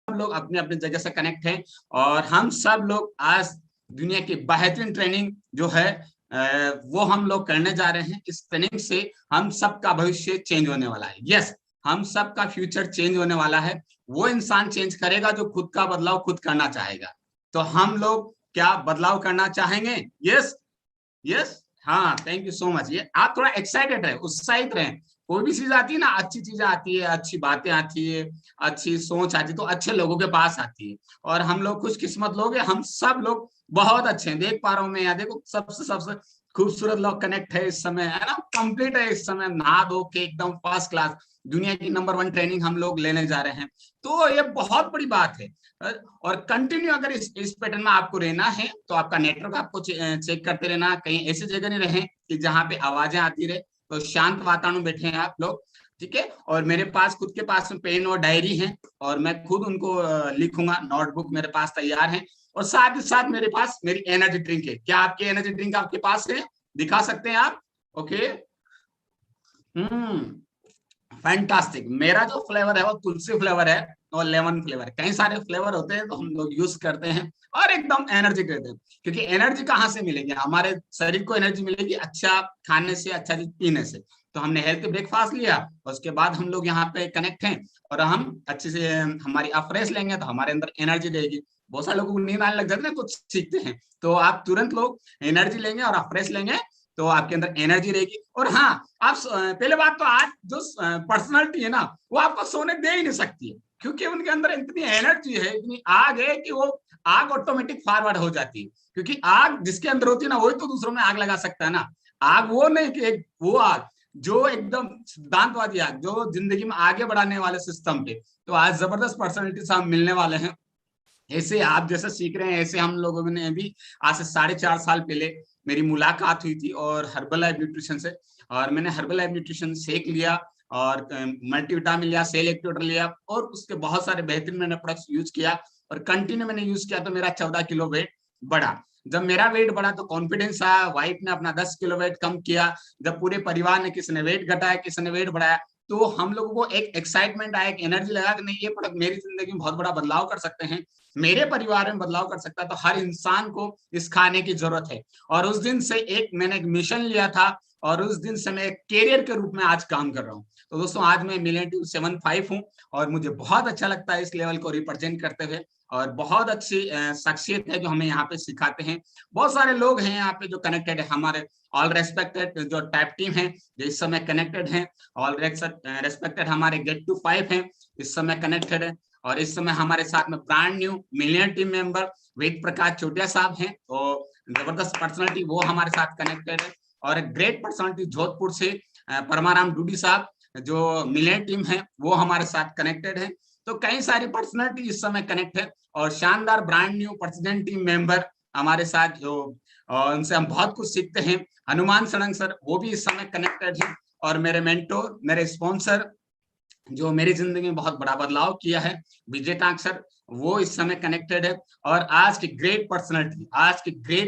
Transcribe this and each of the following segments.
लोग अपने अपने जगह से कनेक्ट हैं और हम सब लोग आज दुनिया की बेहतरीन ट्रेनिंग जो है वो हम लोग करने जा रहे हैं। इस ट्रेनिंग से हम सबका भविष्य चेंज होने वाला है। यस, हम सबका फ्यूचर चेंज होने वाला है। वो इंसान चेंज करेगा जो खुद का बदलाव खुद करना चाहेगा। तो हम लोग क्या बदलाव करना चाहेंगे? यस, यस, हाँ, थैंक यू सो मच। ये आप थोड़ा एक्साइटेड रहे, उत्साहित रहे। कोई भी चीज आती है ना, अच्छी चीजें आती है, अच्छी बातें आती है, अच्छी सोच आती है तो अच्छे लोगों के पास आती है। और हम लोग खुशकिस्मत लोग हैं, हम सब लोग बहुत अच्छे हैं। देख पा रहा हूँ मैं यहाँ, देखो सबसे सबसे खूबसूरत लोग कनेक्ट है इस समय, है ना, कंप्लीट है इस समय, नहा धो के एकदम फर्स्ट क्लास दुनिया की नंबर 1 ट्रेनिंग हम लोग लेने जा रहे हैं। तो ये बहुत बड़ी बात है। और कंटिन्यू अगर इस पैटर्न में आपको रहना है तो आपका नेटवर्क आपको चेक करते रहना। कहीं ऐसी जगह नहीं रहे कि जहां पे आवाजें आती रहे। तो शांत वातावरण में बैठे हैं आप लोग, ठीक है। और मेरे पास खुद के पास में पेन और डायरी है और मैं खुद उनको लिखूंगा। नोटबुक मेरे पास तैयार है और साथ ही साथ मेरे पास मेरी एनर्जी ड्रिंक है। क्या आपकी एनर्जी ड्रिंक आपके पास है? दिखा सकते हैं आप? ओके। फैंटास्टिक। मेरा जो फ्लेवर है वो तुलसी फ्लेवर है और लेमन फ्लेवर। कई सारे फ्लेवर होते हैं तो हम लोग यूज करते हैं और एकदम एनर्जी देते हैं। क्योंकि एनर्जी कहाँ से मिलेगी? हमारे शरीर को एनर्जी मिलेगी अच्छा खाने से, अच्छा चीज पीने से। तो हमने हेल्थ ब्रेकफास्ट लिया और उसके बाद हम लोग यहाँ पे कनेक्ट हैं और हम अच्छे से हमारी अफ्रेश लेंगे तो हमारे अंदर एनर्जी रहेगी। बहुत सारे लोगों को नींद आने लग जाती है ना कुछ सीखते हैं, तो आप तुरंत लोग एनर्जी लेंगे और अफ्रेश लेंगे तो आपके अंदर एनर्जी रहेगी। और हाँ, आप पहले बात तो आज जो पर्सनालिटी है ना वो आपको सोने दे ही नहीं सकती है, क्योंकि उनके अंदर इतनी एनर्जी है, इतनी आग है कि वो आग ऑटोमेटिक फॉरवर्ड हो जाती है। क्योंकि आग जिसके अंदर होती है ना वही तो दूसरों में आग लगा सकता है ना। आग वो नहीं कि एक वो आग जो एकदम सिद्धांतवादी आग जो जिंदगी में आगे बढ़ाने वाले सिस्टम पे। तो आज जबरदस्त पर्सनैलिटी से हम मिलने वाले हैं। ऐसे आप जैसे सीख रहे हैं ऐसे हम लोगों ने भी आज से 4.5 साल पहले मेरी मुलाकात हुई थी और हर्बल लाइफ न्यूट्रिशन से। और मैंने हर्बल लाइफ न्यूट्रिशन शेक लिया और मल्टीविटामिन लिया, सेल एक्टिवेटर लिया और उसके बहुत सारे बेहतरीन मैंने प्रोडक्ट्स यूज किया और कंटिन्यू मैंने यूज किया तो मेरा 14 किलो वेट बढ़ा। जब मेरा वेट बढ़ा तो कॉन्फिडेंस आया। वाइफ ने अपना 10 किलो वेट कम किया। जब पूरे परिवार ने, किसी ने वेट घटाया, किसी ने वेट बढ़ाया, तो हम लोगों को एक एक्साइटमेंट आया, एक एनर्जी लगा कि नहीं ये प्रोडक्ट मेरी जिंदगी में बहुत बड़ा बदलाव कर सकते हैं, मेरे परिवार में बदलाव कर सकता है। तो हर इंसान को इस खाने की जरूरत है। और उस दिन से मैंने एक मिशन लिया था और उस दिन से मैं एक कैरियर के रूप में आज काम कर रहा हूँ। तो दोस्तों आज मैं मिलेनियम 75 हूँ और मुझे बहुत अच्छा लगता है इस लेवल को रिप्रेजेंट करते हुए। और बहुत अच्छी शख्सियत है जो हमें यहाँ पे सिखाते हैं। बहुत सारे लोग हैं यहाँ पे जो कनेक्टेड है, हमारे ऑल रेस्पेक्टेड जो टैप टीम है जो इस समय कनेक्टेड है। ऑल रेस्पेक्टेड हमारे गेट टू 5 है, इस समय कनेक्टेड है। और इस समय हमारे साथ में brand new million team member Ved Prakash Chotiya साहब हैं। तो जबरदस्त पर्सनालिटी वो हमारे साथ कनेक्टेड है। और एक ग्रेट पर्सनालिटी जोधपुर से परमाराम डूडी साहब जो मिलियन टीम है वो हमारे साथ कनेक्टेड है। तो कई सारी पर्सनालिटी इस समय कनेक्ट है और शानदार brand new president team member हमारे साथ जो उनसे हम बहुत कुछ सीखते हैं। हनुमान सड़ंग सर वो भी इस समय कनेक्टेड है। और मेरे मेंटोर, मेरे स्पॉन्सर जो मेरी जिंदगी में बहुत बड़ा बदलाव किया है, विजेता सर, वो इस समय कनेक्टेड है। और आज की ग्रेट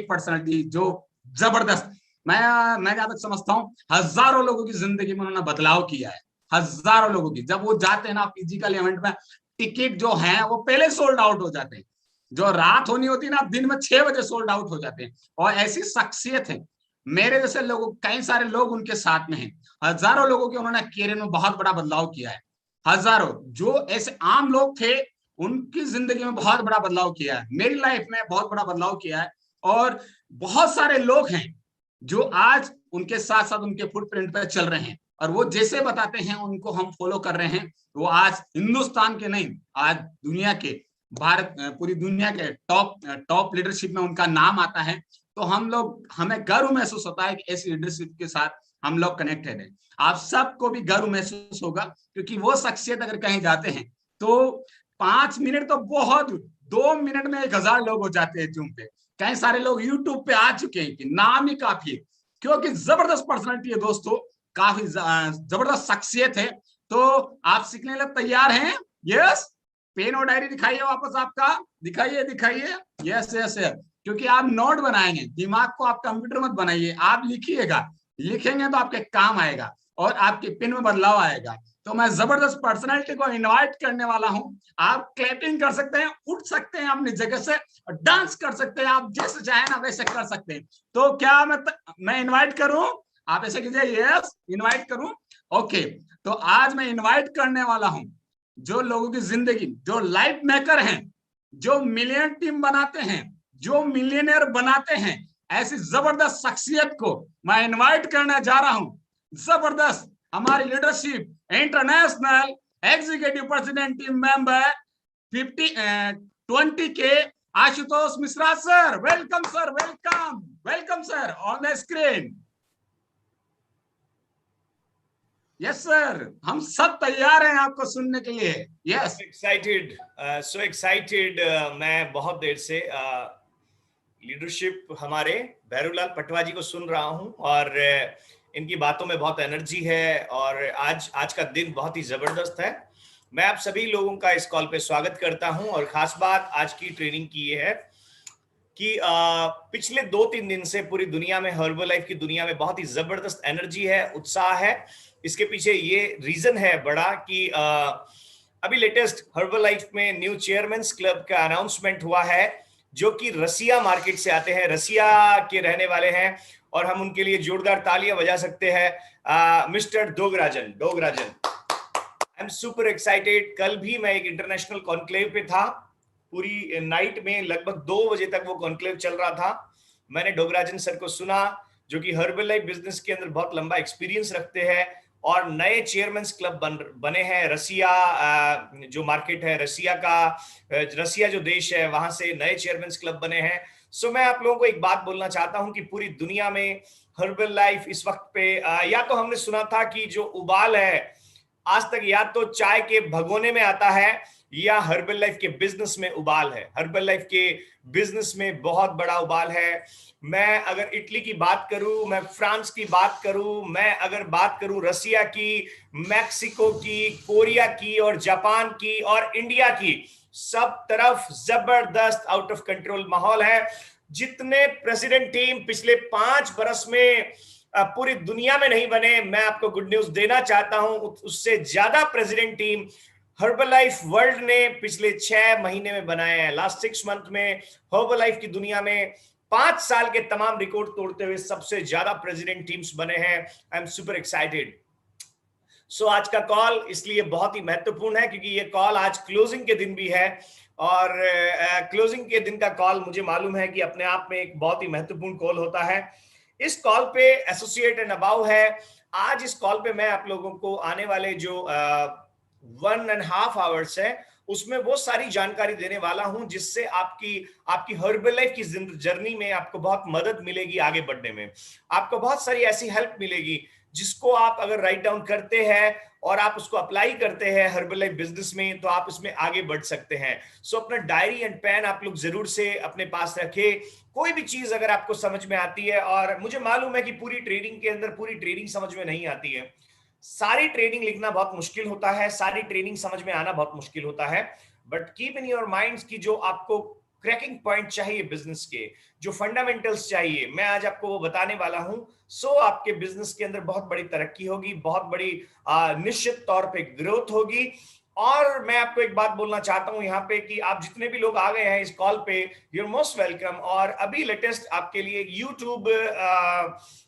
पर्सनालिटी जो जबरदस्त, मैं जहां तक समझता हूँ हजारों लोगों की जिंदगी में उन्होंने बदलाव किया है। हजारों लोगों की, जब वो जाते हैं ना फिजिकल इवेंट में, टिकट जो है वो पहले सोल्ड आउट हो जाते हैं। जो रात होनी होती है ना दिन में 6 बजे सोल्ड आउट हो जाते हैं। और ऐसी शख्सियत है, मेरे जैसे लोग, कई सारे लोग उनके साथ में हैं। हजारों लोगों के उन्होंने कैरियर में बहुत बड़ा बदलाव किया है। हजारों जो ऐसे आम लोग थे उनकी जिंदगी में बहुत बड़ा बदलाव किया है, मेरी लाइफ में बहुत बड़ा बदलाव किया है। और बहुत सारे लोग हैं जो आज उनके साथ साथ उनके फुटप्रिंट पर चल रहे हैं और वो जैसे बताते हैं उनको हम फॉलो कर रहे हैं। वो आज हिंदुस्तान के नहीं, आज दुनिया के, भारत, पूरी दुनिया के टॉप लीडरशिप में उनका नाम आता है। तो हमें गर्व महसूस होता है कि ऐसी लीडरशिप के साथ हम लोग कनेक्टेड हैं। आप सबको भी गर्व महसूस होगा क्योंकि वो शख्सियत अगर कहीं जाते हैं तो 5 मिनट तो बहुत, 2 मिनट में 1000 लोग हो जाते हैं जूम पे। कई सारे लोग यूट्यूब पे आ चुके हैं कि नाम ही काफी है, क्योंकि जबरदस्त पर्सनैलिटी है दोस्तों, काफी जबरदस्त शख्सियत है। तो आप सीखने लग तैयार हैं? यस, पेन और डायरी दिखाइए वापस आपका, दिखाइए। यस यस यस, क्योंकि आप नोट बनाएंगे, दिमाग को आप कंप्यूटर मत बनाइए, आप लिखिएगा। लिखेंगे तो आपके काम आएगा और आपके पेन में बदलाव आएगा। तो मैं जबरदस्त पर्सनालिटी को इनवाइट करने वाला हूं। आप क्लैपिंग कर सकते हैं, उठ सकते हैं अपनी जगह से, डांस कर सकते हैं, आप जैसे चाहे ना वैसे कर सकते हैं। तो क्या मैं इनवाइट करूं? आप ऐसे कीजिए, यस इनवाइट करूं। ओके, तो आज मैं इनवाइट करने वाला हूं जो लोगों की जिंदगी, जो लाइफ मेकर हैं, जो मिलियन टीम बनाते हैं, जो मिलियनर बनाते हैं, ऐसी जबरदस्त शख्सियत को मैं इनवाइट करने जा रहा हूं। जबरदस्त हमारी leadership, international executive president team member 20 के Ashutosh Mishra sir. Welcome sir, welcome welcome sir on the screen. Yes sir, हम सब तैयार हैं आपको सुनने के लिए। Yes excited, so excited. मैं बहुत देर से लीडरशिप हमारे भैरूलाल पटवा जी को सुन रहा हूं और इनकी बातों में बहुत एनर्जी है और आज का दिन बहुत ही जबरदस्त है। मैं आप सभी लोगों का इस कॉल पे स्वागत करता हूं और खास बात आज की ट्रेनिंग की ये है कि पिछले 2-3 दिन से पूरी दुनिया में, हर्बल लाइफ की दुनिया में बहुत ही जबरदस्त एनर्जी है, उत्साह है। इसके पीछे ये रीजन है बड़ा कि अभी लेटेस्ट हर्बल लाइफ में न्यू चेयरमैन्स क्लब का अनाउंसमेंट हुआ है, जो कि रसिया मार्केट से आते हैं, रसिया के रहने वाले हैं और हम उनके लिए जोरदार तालियां बजा सकते हैं। Mister Dograjan. I am super excited. कल भी मैं एक इंटरनेशनल कॉन्क्लेव पे था, पूरी नाइट में लगभग 2 बजे तक वो कॉन्क्लेव चल रहा था। मैंने डोगराजन सर को सुना, जो कि हर्बल लाइफ बिजनेस के अंदर बहुत लंबा एक्सपीरियंस रखते हैं और नए चेयरमैन्स क्लब बने हैं। रसिया जो मार्केट है, रसिया जो देश है, वहां से नए चेयरमैन्स क्लब बने हैं। सो मैं आप लोगों को एक बात बोलना चाहता हूं कि पूरी दुनिया में हर्बल लाइफ इस वक्त पे या तो हमने सुना था कि जो उबाल है आज तक या तो चाय के भगोने में आता है या हर्बल लाइफ के बिजनेस में उबाल है। हर्बल लाइफ के बिजनेस में बहुत बड़ा उबाल है। मैं अगर इटली की बात करूं, मैं फ्रांस की बात करूं, मैं अगर बात करूं रसिया की, मैक्सिको की, कोरिया की और जापान की और इंडिया की, सब तरफ जबरदस्त आउट ऑफ कंट्रोल माहौल है। जितने प्रेसिडेंट टीम पिछले 5 बरस में पूरी दुनिया में नहीं बने, मैं आपको गुड न्यूज देना चाहता हूं, उससे ज्यादा president team herbal life world ने पिछले 6 महीने में बनाए हैं। लास्ट 6 मंथ में हर्बल लाइफ की दुनिया में 5 साल के तमाम रिकॉर्ड तोड़ते हुए सबसे ज्यादा प्रेसिडेंट टीम्स बने हैं। I am super excited. So आज का कॉल इसलिए बहुत ही महत्वपूर्ण है क्योंकि ये कॉल आज क्लोजिंग के दिन भी है और क्लोजिंग के दिन का कॉल मुझे मालूम है कि अपने आप में एक बहुत ही महत्वपूर्ण कॉल होता है। इस कॉल पे एसोसिएट एंड अबाउ है। आज इस कॉल पे मैं आप लोगों को आने वाले जो 1.5 आवर्स है उसमें वो सारी जानकारी देने वाला हूं जिससे आपकी हर्बल लाइफ की जर्नी में आपको बहुत मदद मिलेगी आगे बढ़ने में। आपको बहुत सारी ऐसी हेल्प मिलेगी जिसको आप अगर राइट डाउन करते हैं और आप उसको अप्लाई करते हैं हर्बल लाइफ बिजनेस में तो आप इसमें आगे बढ़ सकते हैं। सो अपना डायरी एंड पेन आप लोग जरूर से अपने पास रखें। कोई भी चीज अगर आपको समझ में आती है, और मुझे मालूम है कि पूरी ट्रेनिंग के अंदर पूरी ट्रेनिंग समझ में नहीं आती है, सारी ट्रेनिंग लिखना बहुत मुश्किल होता है, सारी ट्रेनिंग समझ में आना बहुत मुश्किल होता है, but keep in your minds की जो आपको क्रैकिंग पॉइंट चाहिए बिजनेस के, जो फंडामेंटल्स चाहिए, मैं आज आपको वो बताने वाला हूं। सो आपके बिजनेस के अंदर बहुत बड़ी तरक्की होगी, बहुत बड़ी निश्चित तौर पे ग्रोथ होगी। और मैं आपको एक बात बोलना चाहता हूं यहाँ पे कि आप जितने भी लोग आ गए हैं इस कॉल पे, यू आर मोस्ट वेलकम। और अभी लेटेस्ट आपके लिए यूट्यूब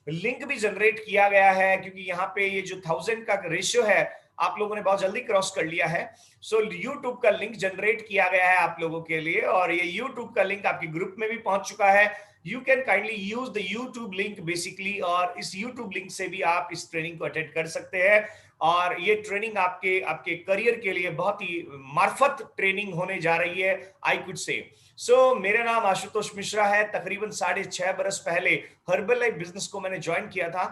लिंक भी जनरेट किया गया है क्योंकि यहाँ पे ये जो 1000 का रेशियो है आप लोगों ने बहुत जल्दी क्रॉस कर लिया है। सो यूट्यूब का लिंक जनरेट किया गया है आप लोगों के लिए और ये यूट्यूब का लिंक आपके ग्रुप में भी पहुंच चुका है। You can kindly use the YouTube link basically, और इस यूट्यूब लिंक से भी आप इस ट्रेनिंग को अटेंड कर सकते हैं। और ये ट्रेनिंग आपके करियर के लिए बहुत ही मार्फत ट्रेनिंग होने जा रही है, आई कुड से। सो मेरा नाम आशुतोष मिश्रा है। तकरीबन 6.5 बरस पहले हर्बल लाइफ बिजनेस को मैंने ज्वाइन किया था।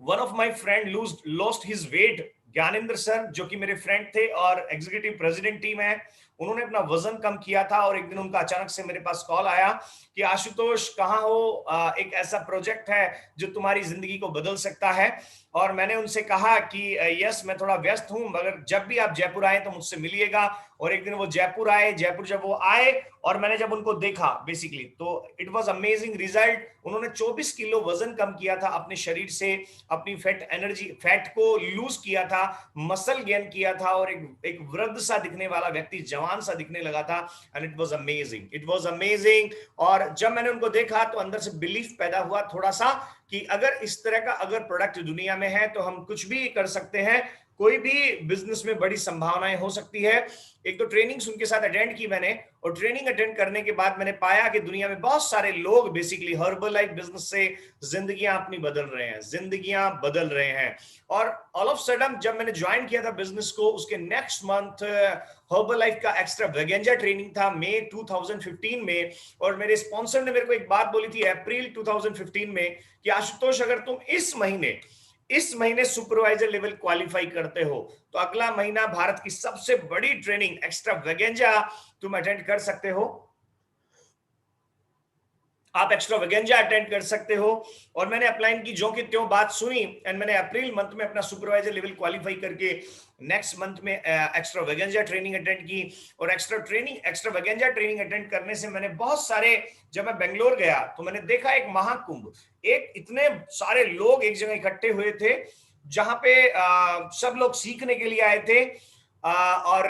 One of my friend lost his weight, Gyanendra sir जो कि मेरे फ्रेंड थे और एग्जीक्यूटिव प्रेसिडेंट टीम है, उन्होंने अपना वजन कम किया था और एक दिन उनका अचानक से मेरे पास कॉल आया कि आशुतोष कहाँ हो, एक ऐसा प्रोजेक्ट है जो तुम्हारी जिंदगी को बदल सकता है। और मैंने उनसे कहा कि यस मैं थोड़ा व्यस्त हूं, मगर जब भी आप जयपुर आए तो मुझसे मिलिएगा और एक दिन वो जयपुर आए, जयपुर जब वो आए और मैंने जब उनको देखा बेसिकली, तो इट वाज अमेजिंग रिजल्ट। उन्होंने 24 किलो वजन कम किया था अपने शरीर से, अपनी फैट को लूज किया था, मसल गेन किया था, और एक वृद्ध सा दिखने वाला व्यक्ति जवान सा दिखने लगा था। And it was amazing, it was amazing. और जब मैंने उनको देखा तो अंदर से बिलीफ पैदा हुआ थोड़ा सा कि अगर इस तरह का अगर प्रोडक्ट दुनिया में है तो हम कुछ भी कर सकते हैं, कोई भी बिजनेस में बड़ी संभावनाएं हो सकती है। एक तो ट्रेनिंग्स उनके साथ अटेंड की मैंने, और ट्रेनिंग अटेंड करने के बाद मैंने पाया कि दुनिया में बहुत सारे लोग बेसिकली हर्बल लाइफ बिजनेस से जिंदगियां अपनी बदल रहे हैं, जिंदगियां बदल रहे हैं। और ऑल ऑफ सडन जब मैंने ज्वाइन किया था बिजनेस को, उसके नेक्स्ट मंथ हर्बल लाइफ का एक्स्ट्रा वेगेंजा ट्रेनिंग था मई 2015 में, और मेरे स्पॉन्सर ने मेरे को एक बात बोली थी अप्रैल 2015 में कि आशुतोष, अगर तुम इस महीने सुपरवाइजर लेवल क्वालिफाई करते हो तो अगला महीना भारत की सबसे बड़ी ट्रेनिंग एक्स्ट्रा वेगेंजा तुम अटेंड कर सकते हो, आप एक्स्ट्रा वेगेंजा अटेंड कर सकते हो। और मैंने अपलाइन की, जो कि त्यों बात सुनी, एंड मैंने अप्रैल मंथ में अपना सुपरवाइजर लेवल क्वालिफाई करके नेक्स्ट मंथ में एक्स्ट्रा वेगेंजा ट्रेनिंग अटेंड की। और एक्स्ट्रा वेगेंजा ट्रेनिंग अटेंड करने से मैंने बहुत सारे, जब मैं बेंगलोर गया तो मैंने देखा एक महाकुंभ, एक इतने सारे लोग एक जगह इकट्ठे हुए थे जहां पे सब लोग सीखने के लिए आए थे। और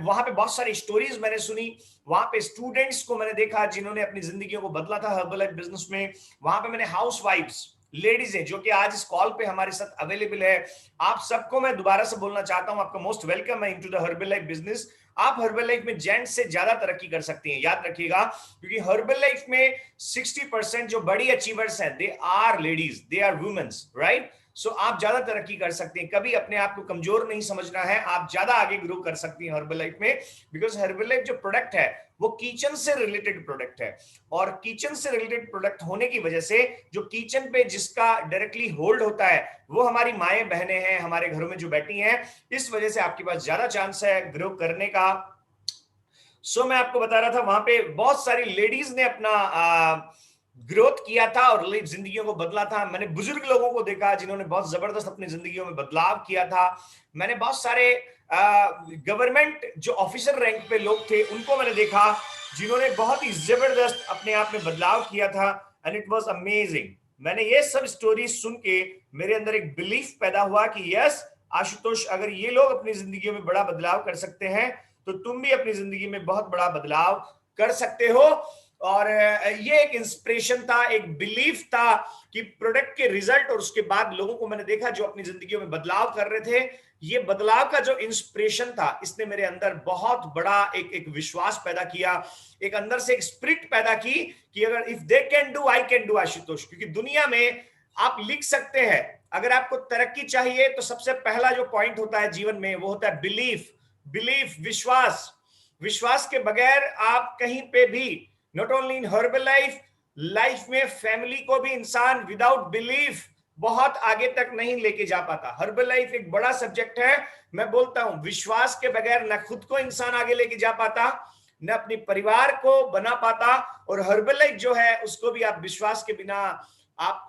वहां पे बहुत सारी स्टोरीज मैंने सुनी, वहां पे स्टूडेंट्स को मैंने देखा जिन्होंने अपनी जिंदगियों को बदला था हर्बल लाइफ बिजनेस में। वहां पे मैंने हाउस वाइफ्स, लेडीज है जो कि आज इस कॉल पे हमारे साथ अवेलेबल है। आप सबको मैं दोबारा से बोलना चाहता हूं, आपका मोस्ट वेलकम है into the herbal life business. आप हर्बल लाइफ में जेंट्स से ज्यादा तरक्की कर सकती हैं, याद रखिएगा, क्योंकि हर्बल लाइफ में 60% जो बड़ी अचीवर्स हैं they are ladies, they are womens, right. So आप ज्यादा तरक्की कर सकते हैं, कभी अपने आप को कमजोर नहीं समझना है, आप ज्यादा आगे ग्रो कर सकती हैं हर्बल लाइफ में। बिकॉज हर्बल लाइफ जो प्रोडक्ट है वो किचन से रिलेटेड प्रोडक्ट है, और किचन से रिलेटेड प्रोडक्ट होने की वजह से जो किचन पे जिसका डायरेक्टली होल्ड होता है वो हमारी माएं बहनें हैं, हमारे घरों में जो बैठी हैं, इस वजह से आपके पास ज्यादा चांस है ग्रो करने का। सो मैं आपको बता रहा था वहां पे बहुत सारी लेडीज ने अपना ग्रोथ किया था और जिंदगियों को बदला था। मैंने बुजुर्ग लोगों को देखा जिन्होंने बहुत जबरदस्त अपनी जिंदगियों में बदलाव किया था। मैंने बहुत सारे गवर्नमेंट जो ऑफिसर रैंक पे लोग थे उनको मैंने देखा जिन्होंने बहुत ही जबरदस्त अपने आप में बदलाव किया था, एंड इट वाज अमेजिंग। मैंने ये सब स्टोरी सुन के मेरे अंदर एक बिलीफ पैदा हुआ कि यस आशुतोष, अगर ये लोग अपनी जिंदगी में बड़ा बदलाव कर सकते हैं तो तुम भी अपनी जिंदगी में बहुत बड़ा बदलाव कर सकते हो। और ये एक इंस्पिरेशन था, एक बिलीफ था कि प्रोडक्ट के रिजल्ट और उसके बाद लोगों को मैंने देखा जो अपनी जिंदगी में बदलाव कर रहे थे, ये बदलाव का जो इंस्पिरेशन था इसने मेरे अंदर बहुत बड़ा एक विश्वास पैदा किया, एक अंदर से एक स्पिरिट पैदा की कि अगर if they can do I can do Ashutosh. क्योंकि दुनिया में आप लिख सकते हैं, अगर आपको तरक्की चाहिए तो सबसे पहला जो पॉइंट होता है जीवन में वो होता है बिलीफ, विश्वास के बगैर आप कहीं पे भी, not only in herbal life में फैमिली को भी इंसान विदाउट बिलीफ बहुत आगे तक नहीं लेके जा पाता। हर्बल लाइफ एक बड़ा सब्जेक्ट है, मैं बोलता हूं विश्वास के बगैर न खुद को इंसान आगे लेके जा पाता, न अपने परिवार को बना पाता, और हर्बल लाइफ जो है उसको भी आप विश्वास के बिना आप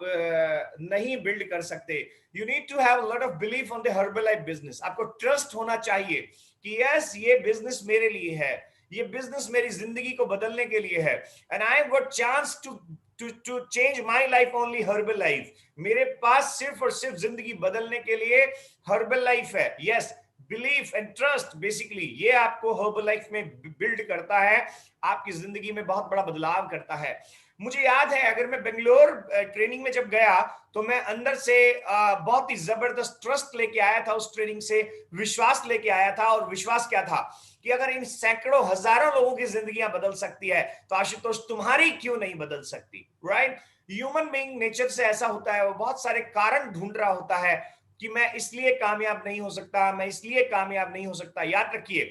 नहीं बिल्ड कर सकते। You need to have lot of belief on the herbal life business. आपको ट्रस्ट होना चाहिए कि यस ये बिजनेस मेरे लिए है, ये बिजनेस मेरी जिंदगी को बदलने के लिए है, and I have got chance to change my life only herbal life. मेरे पास सिर्फ और सिर्फ जिंदगी बदलने के लिए हर्बल लाइफ है। Yes, belief and trust basically ये आपको हर्बल लाइफ में बिल्ड करता है, आपकी जिंदगी में बहुत बड़ा बदलाव करता है। मुझे याद है अगर मैं बेंगलोर ट्रेनिंग में जब गया तो मैं अंदर से बहुत ही जबरदस्त ट्रस्ट लेके आया था, उस ट्रेनिंग से विश्वास लेके आया था। और विश्वास क्या था कि अगर इन सैकड़ों हजारों लोगों की जिंदगियां बदल सकती है तो आशुतोष तुम्हारी क्यों नहीं बदल सकती, राइट। ह्यूमन बीइंग नेचर से ऐसा होता है, वो बहुत सारे कारण ढूंढ रहा होता है कि मैं इसलिए कामयाब नहीं हो सकता, मैं इसलिए कामयाब नहीं हो सकता। याद रखिए,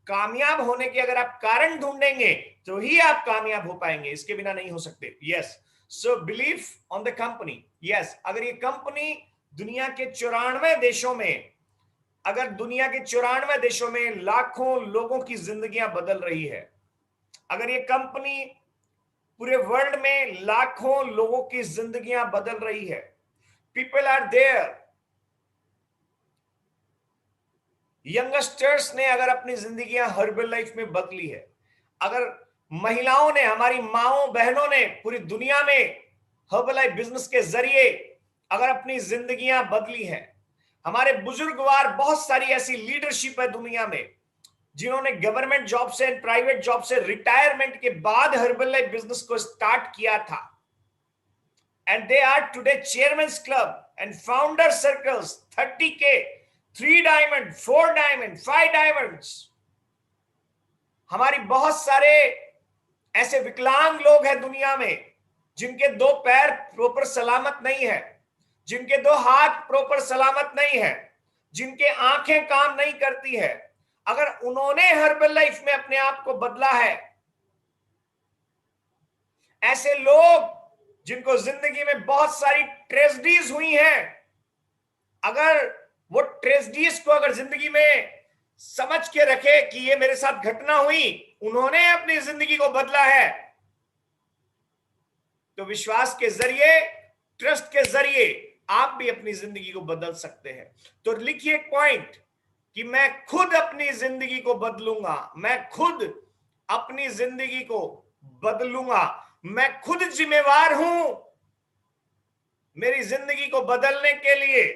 कामयाब होने के अगर आप कारण ढूंढेंगे तो ही आप कामयाब हो पाएंगे, इसके बिना नहीं हो सकते। Yes, so belief on the company. Yes, अगर ये कंपनी दुनिया के 94 देशों में, अगर दुनिया के 94 देशों में लाखों लोगों की जिंदगियां बदल रही है, अगर ये कंपनी पूरे वर्ल्ड में लाखों लोगों की जिंदगियां बदल रही है, पीपल आर देयर, यंगस्टर्स ने अगर अपनी जिंदगियां हर्बल लाइफ में बदली है, अगर महिलाओं ने, हमारी माओं बहनों ने पूरी दुनिया में हर्बल लाइफ बिजनेस के जरिए अगर अपनी जिंदगियां बदली हैं, हमारे बुजुर्गवार बहुत सारी ऐसी लीडरशिप है दुनिया में जिन्होंने गवर्नमेंट जॉब से, प्राइवेट जॉब से रिटायरमेंट के बाद हर्बल लाइफ बिजनेस को स्टार्ट किया था, and they are today chairman's club and founder circles 30K, 3 diamond, 4 diamond, 5 diamonds. हमारी बहुत सारे ऐसे विकलांग लोग हैं दुनिया में जिनके 2 पैर प्रॉपर सलामत नहीं है, जिनके 2 हाथ प्रॉपर सलामत नहीं है, जिनके आंखें काम नहीं करती है। अगर उन्होंने हर्बल लाइफ में अपने आप को बदला है, ऐसे लोग जिनको जिंदगी में बहुत सारी ट्रेजेडीज हुई हैं, अगर वो ट्रेजेडीज को अगर जिंदगी में समझ के रखे कि ये मेरे साथ घटना हुई, उन्होंने अपनी जिंदगी को बदला है, तो विश्वास के जरिए, ट्रस्ट के जरिए आप भी अपनी जिंदगी को बदल सकते हैं। तो लिखिए एक पॉइंट कि मैं खुद अपनी जिंदगी को बदलूंगा, मैं खुद अपनी जिंदगी को बदलूंगा, मैं खुद जिम्मेवार हूं मेरी जिंदगी को बदलने के लिए।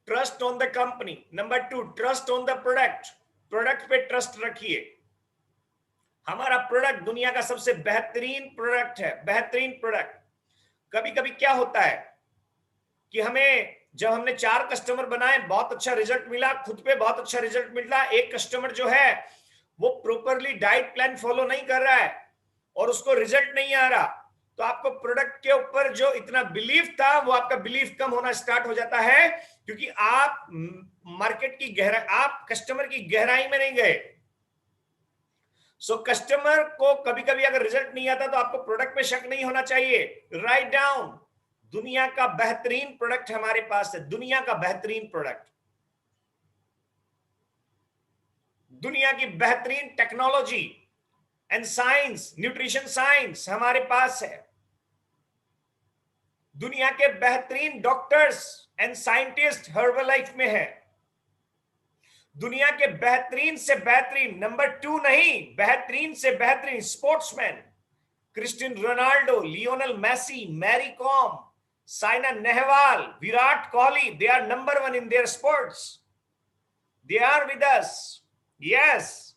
Trust on the company. Number 2, trust on the product. Product पे ट्रस्ट रखिए। हमारा प्रोडक्ट दुनिया का सबसे बेहतरीन प्रोडक्ट है, बेहतरीन प्रोडक्ट। कभी कभी क्या होता है कि हमें, जब हमने 4 कस्टमर बनाए, बहुत अच्छा रिजल्ट मिला, खुद पे बहुत अच्छा रिजल्ट मिला, एक कस्टमर जो है वो प्रॉपरली डाइट प्लान फॉलो नहीं कर रहा है और उसको रिजल्ट नहीं आ रहा, तो आपको प्रोडक्ट के ऊपर जो इतना बिलीफ था वो आपका बिलीफ कम होना स्टार्ट हो जाता है, क्योंकि आप मार्केट की गहराई, आप कस्टमर की गहराई में नहीं गए। सो कस्टमर को कभी कभी अगर रिजल्ट नहीं आता तो आपको प्रोडक्ट पे शक नहीं होना चाहिए। राइट डाउन, दुनिया का बेहतरीन प्रोडक्ट हमारे पास है, दुनिया का बेहतरीन प्रोडक्ट, दुनिया की बेहतरीन technology and science, nutrition science हमारे पास है, दुनिया के बेहतरीन doctors and scientist herbal life में है, दुनिया के बेहतरीन से बेहतरीन, नंबर 2 नहीं, बेहतरीन से बेहतरीन sportsman, Cristiano Ronaldo, Lionel Messi, Mary Kom, Saina Nehwal, Virat Kohli, they are number 1 in their sports. They are with us. Yes.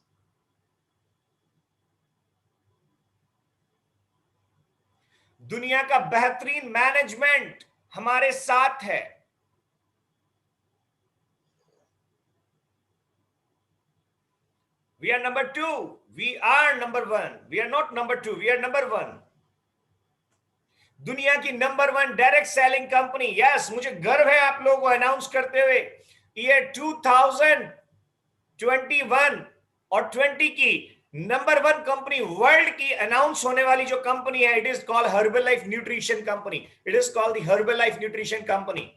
दुनिया का बेहतरीन मैनेजमेंट हमारे साथ है। We are number 2. We are number 1. We are not number 2. We are number 1. दुनिया की number 1 direct selling company. Yes, मुझे गर्व है आप लोगों को अनाउंस करते हुए, ईयर 2021 और 20 की नंबर 1 कंपनी वर्ल्ड की अनाउंस होने वाली जो कंपनी है, it is called herbal life nutrition company. It is called the herbal life nutrition company.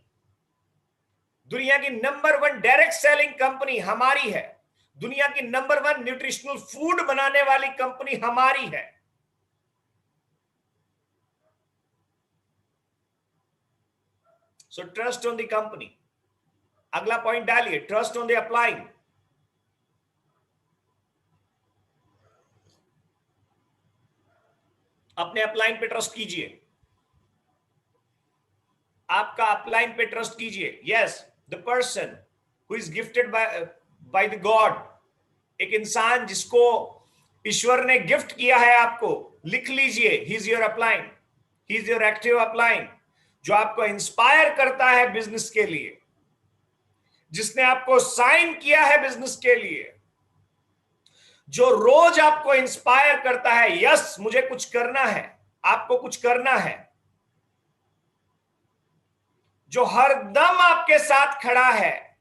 दुनिया की नंबर 1 डायरेक्ट सेलिंग कंपनी हमारी है, दुनिया की नंबर 1 न्यूट्रिशनल फूड बनाने वाली कंपनी हमारी है। So trust on the company. अगला पॉइंट डालिए, ट्रस्ट ऑन द अपलाइंग। अपने अपलाइन पे ट्रस्ट कीजिए, आपका अपलाइन पे ट्रस्ट कीजिए। Yes, the person who is gifted by the God, एक इंसान जिसको ईश्वर ने गिफ्ट किया है आपको, लिख लीजिए, he is your upline, he is your active upline, जो आपको इंस्पायर करता है बिजनेस के लिए, जिसने आपको साइन किया है बिजनेस के लिए, जो रोज आपको इंस्पायर करता है, यस मुझे कुछ करना है, आपको कुछ करना है, जो हर दम आपके साथ खड़ा है,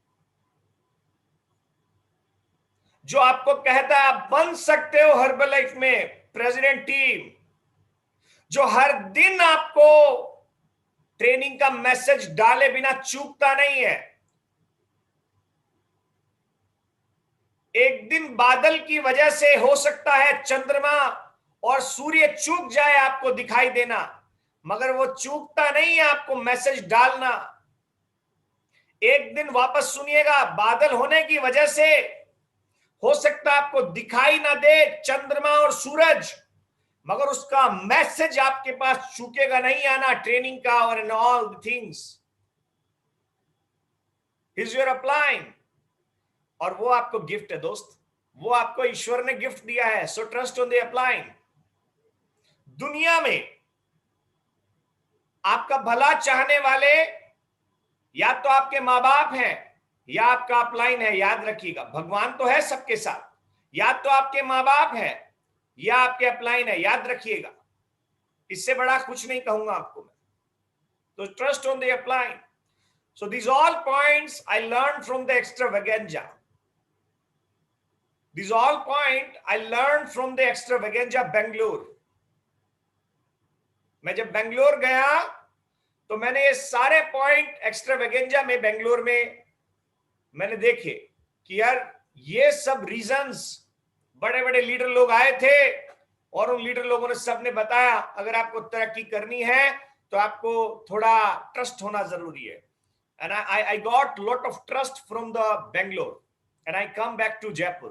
जो आपको कहता है आप बन सकते हो हर्बल लाइफ में प्रेसिडेंट टीम, जो हर दिन आपको ट्रेनिंग का मैसेज डाले बिना चूकता नहीं है। एक दिन बादल की वजह से हो सकता है चंद्रमा और सूर्य चूक जाए आपको दिखाई देना, मगर वो चूकता नहीं है आपको मैसेज डालना। एक दिन वापस सुनिएगा, बादल होने की वजह से हो सकता है आपको दिखाई ना दे चंद्रमा और सूरज, मगर उसका मैसेज आपके पास चूकेगा नहीं आना, ट्रेनिंग का और in all things is your upline. और वो आपको गिफ्ट है दोस्त, वो आपको ईश्वर ने गिफ्ट दिया है। So trust on the upline. दुनिया में आपका भला चाहने वाले या तो आपके मां बाप हैं या आपका अपलाइन है। याद रखिएगा, भगवान तो है सबके साथ, या तो आपके मां बाप है या आपके अपलाइन है। याद रखिएगा, इससे बड़ा कुछ नहीं कहूंगा आपको मैं। तो trust on the upline. So these all points I learned from the extravaganza. These all point I learned from the extravaganza Bangalore. मैं जब बेंगलोर गया तो मैंने ये सारे पॉइंट एक्स्ट्रावेगेंजा में बेंगलोर में मैंने देखे कि यार ये सब रीजंस, बड़े बड़े लीडर लोग आए थे और उन लीडर लोगों ने सबने बताया अगर आपको तरक्की करनी है तो आपको थोड़ा ट्रस्ट होना जरूरी है। And I got lot of trust from the Bangalore, and I come back to Jaipur,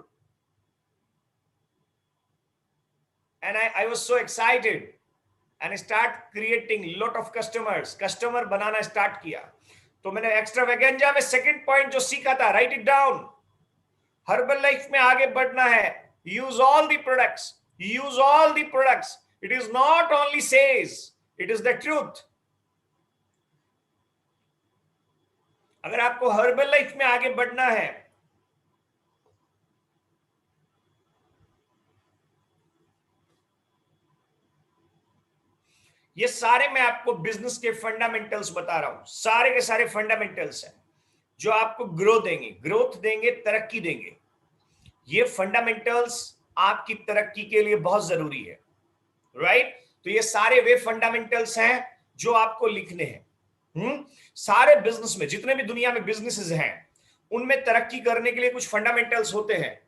and I was so excited and start creating lot of customer banana start किया। तो मैंने एक्स्ट्रावेगेंजा में सेकंड पॉइंट जो सीखा था, right it down. Herbal life में आगे बढ़ना है, use all the products, use all the products. It is not only says, it is the truth. अगर आपको हर्बल लाइफ में आगे बढ़ना है, ये सारे मैं आपको बिजनेस के फंडामेंटल्स बता रहा हूं, सारे के सारे फंडामेंटल्स हैं जो आपको ग्रोथ देंगे, तरक्की देंगे। ये फंडामेंटल्स आपकी तरक्की के लिए बहुत जरूरी है, राइट? तो ये सारे वे फंडामेंटल्स हैं जो आपको लिखने हैं। सारे बिजनेस में, जितने भी दुनिया में बिजनेसेस हैं, उनमें तरक्की करने के लिए कुछ फंडामेंटल्स होते हैं,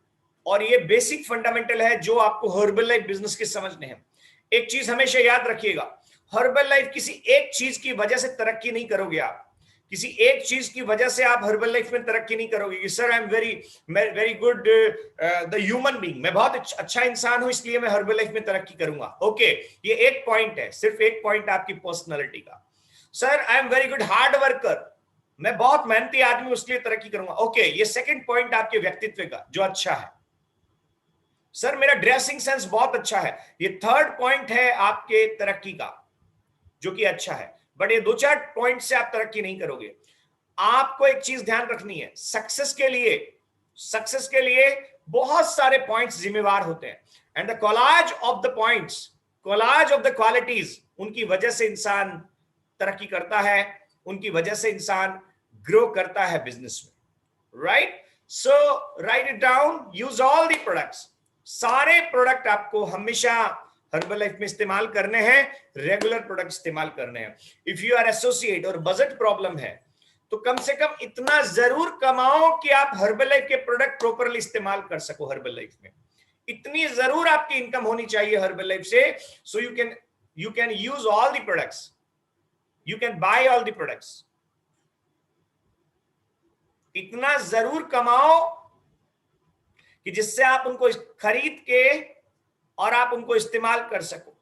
और ये बेसिक फंडामेंटल है जो आपको हर्बल लाइफ बिजनेस के समझने हैं। एक चीज हमेशा याद रखिएगा, हर्बल लाइफ किसी एक चीज की वजह से तरक्की नहीं करोगे आप। किसी एक चीज की वजह से आप हर्बल लाइफ में तरक्की नहीं करोगे कि sir I am very good the human being, मैं बहुत अच्छा इंसान हूं इसलिए मैं हर्बल लाइफ में तरक्की करूंगा। ओके, ये एक पॉइंट है, सिर्फ एक पॉइंट आपकी पर्सनालिटी का। Sir I am very good hard worker, मैं बहुत मेहनती आदमी हूं इसलिए तरक्की करूंगा। ओके, ये सेकंड पॉइंट आपके व्यक्तित्व का जो अच्छा है। सर मेरा ड्रेसिंग सेंस बहुत अच्छा है, ये थर्ड पॉइंट है आपके तरक्की का जो कि अच्छा है। बट ये दो चार पॉइंट से आप तरक्की नहीं करोगे। आपको एक चीज ध्यान रखनी है, सक्सेस के लिए बहुत सारे पॉइंट्स जिम्मेवार होते हैं, and the collage of the points, collage of the qualities, उनकी वजह से इंसान तरक्की करता है, उनकी वजह से इंसान ग्रो करता है बिजनेस में, right? So write it down, use all the products. सारे प्रोडक्ट आपको हमेशा हर्बल लाइफ में इस्तेमाल करने हैं, रेगुलर प्रोडक्ट इस्तेमाल करने हैं। इफ यू आर एसोसिएट और बजट प्रॉब्लम है तो कम से कम इतना जरूर कमाओ कि आप हर्बल लाइफ के प्रोडक्ट प्रॉपरली इस्तेमाल कर सको। हर्बल लाइफ में इतनी जरूर आपकी इनकम होनी चाहिए हर्बल लाइफ से, so you can use all the products, you can buy all the products. इतना जरूर कमाओ कि जिससे आप उनको खरीद के और आप उनको इस्तेमाल कर सको।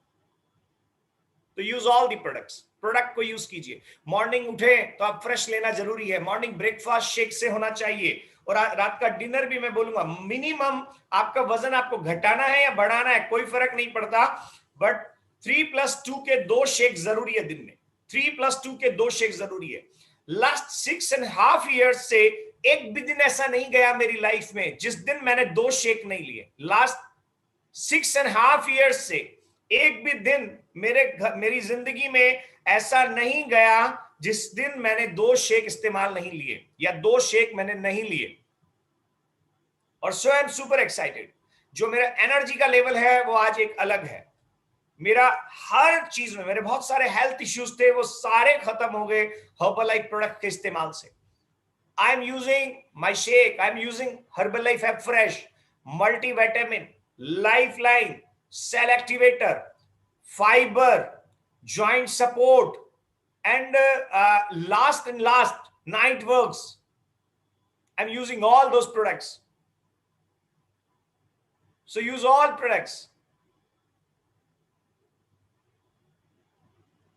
तो use all the products, product को यूज कीजिए। मॉर्निंग उठे तो आप फ्रेश लेना जरूरी है, मॉर्निंग ब्रेकफास्ट शेक से होना चाहिए, और रात का डिनर भी मैं बोलूंगा मिनिमम। आपका वजन आपको घटाना है या बढ़ाना है कोई फर्क नहीं पड़ता, बट 3+2 के 2 शेक जरूरी है दिन में, 3+2 के 2 शेक जरूरी है। लास्ट 6.5 ईयर्स से एक भी दिन ऐसा नहीं गया मेरी लाइफ में जिस दिन मैंने 2 शेक नहीं लिए। लास्ट 6.5 ईयर्स से एक भी दिन मेरी जिंदगी में ऐसा नहीं गया जिस दिन मैंने 2 शेक इस्तेमाल नहीं लिए या 2 शेक मैंने नहीं लिए। और सो आई एम सुपर एक्साइटेड। जो मेरा एनर्जी का लेवल है वो आज एक अलग है। मेरा हर चीज में, मेरे बहुत सारे हेल्थ इश्यूज थे वो सारे खत्म हो गए हर्बलाइफ प्रोडक्ट के इस्तेमाल से। I am using my shake, I am using Herbalife afresh, multivitamin, lifeline, cell activator, fiber, joint support, and last night works. I'm using all those products. So use all products.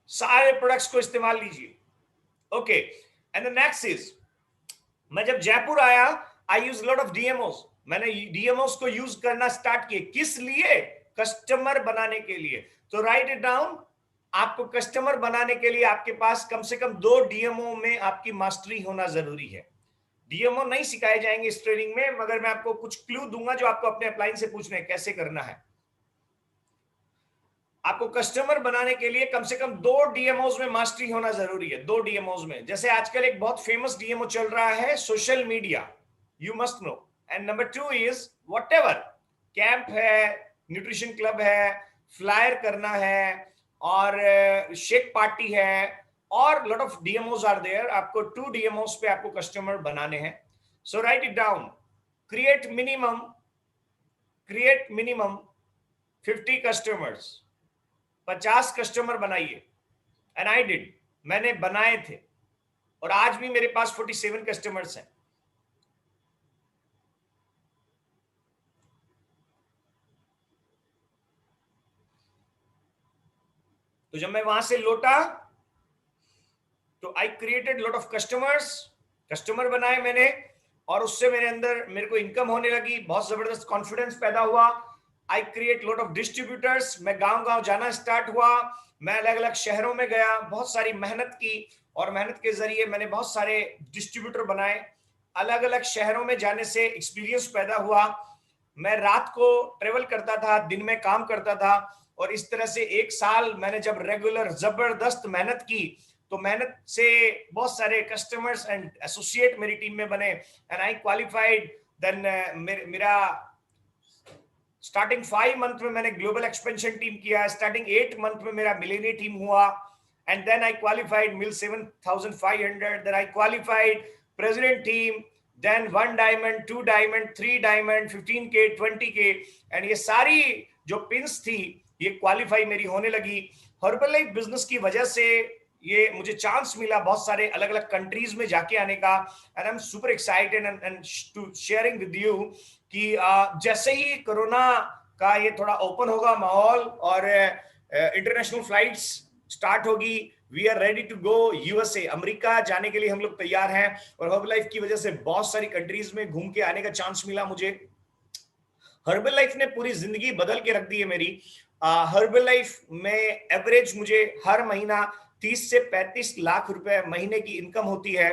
सारे products को इस्तेमाल लीजिए. Okay, and the next is, मैं जब जयपुर आया, आई use lot of डीएमओस. मैंने डीएमओस को use करना स्टार्ट किए. किस लिए? कस्टमर बनाने के लिए. तो राइट इट डाउन. आपको कस्टमर बनाने के लिए आपके पास कम से कम 2 डीएमओ में आपकी मास्टरी होना जरूरी है. डीएमओ नहीं सिखाए जाएंगे इस ट्रेनिंग में, मगर मैं आपको कुछ क्लू दूंगा जो आपको अपने अपलाइन से पूछना है कैसे करना है. आपको कस्टमर बनाने के लिए कम से कम 2 डीएमओस में मास्टरी होना जरूरी है. 2 डीएमओस में, जैसे आजकल एक बहुत फेमस डीएमओ चल रहा है social media, you must know. And number 2 is whatever camp है, न्यूट्रिशन क्लब है, फ्लायर करना है, और शेक पार्टी है, और lot of DMOs are there. आपको 2 डीएमओस पे आपको कस्टमर बनाने हैं. So write it down. Create minimum 50 customers. 50 customer बनाइए. एंड आई डिड, मैंने बनाए थे, और आज भी मेरे पास 47 कस्टमर्स हैं. तो जब मैं वहां से लौटा तो I created lot of customer बनाए मैंने, और उससे मेरे को इनकम होने लगी. बहुत जबरदस्त कॉन्फिडेंस पैदा हुआ. I create lot of distributors. मैं गांव जाना स्टार्ट हुआ. मैं अलग अलग शहरों में गया, बहुत सारी मेहनत की, और मेहनत के जरिए मैंने बहुत सारे डिस्ट्रीब्यूटर बनाए. अलग अलग शहरों में जाने से एक्सपीरियंस पैदा हुआ. मैं रात को ट्रेवल करता था, दिन में काम करता था, और इस तरह से 1 साल मैंने जब रेगुलर जबरदस्त मेहनत की, तो मेहनत से बहुत सारे कस्टमर्स एंड एसोसिएट मेरी टीम में बने. And I qualified. देन मेरा स्टार्टिंग 5 मंथ में मैंने ग्लोबल एक्सपेंशन टीम किया. स्टार्टिंग 8 मंथ में मेरा मिलेनियर टीम हुआ. And then I qualified mil 7500. Then I qualified president team. Then 1 diamond, 2 diamond, 3 diamond, 15K, 20K. And ये सारी जो पिंस थी, ये क्वालिफाई मेरी होने लगी. हर्बल लाइफ बिजनेस की वजह से ये मुझे चांस मिला बहुत सारे अलग अलग कंट्रीज में जाके आने का. And I am super excited and to sharing with you कि जैसे ही कोरोना का ये थोड़ा ओपन होगा माहौल, और इंटरनेशनल फ्लाइट्स स्टार्ट होगी, we are ready to go USA. America जाने के लिए हम लोग तैयार हैं. और हर्बल लाइफ की वजह से बहुत सारी कंट्रीज में घूम के आने का चांस मिला मुझे. हर्बल लाइफ ने पूरी जिंदगी बदल के रख दी है मेरी. हर्बल लाइफ में एवरेज मुझे हर महीना 30 से 35 लाख रुपए महीने की इनकम होती है.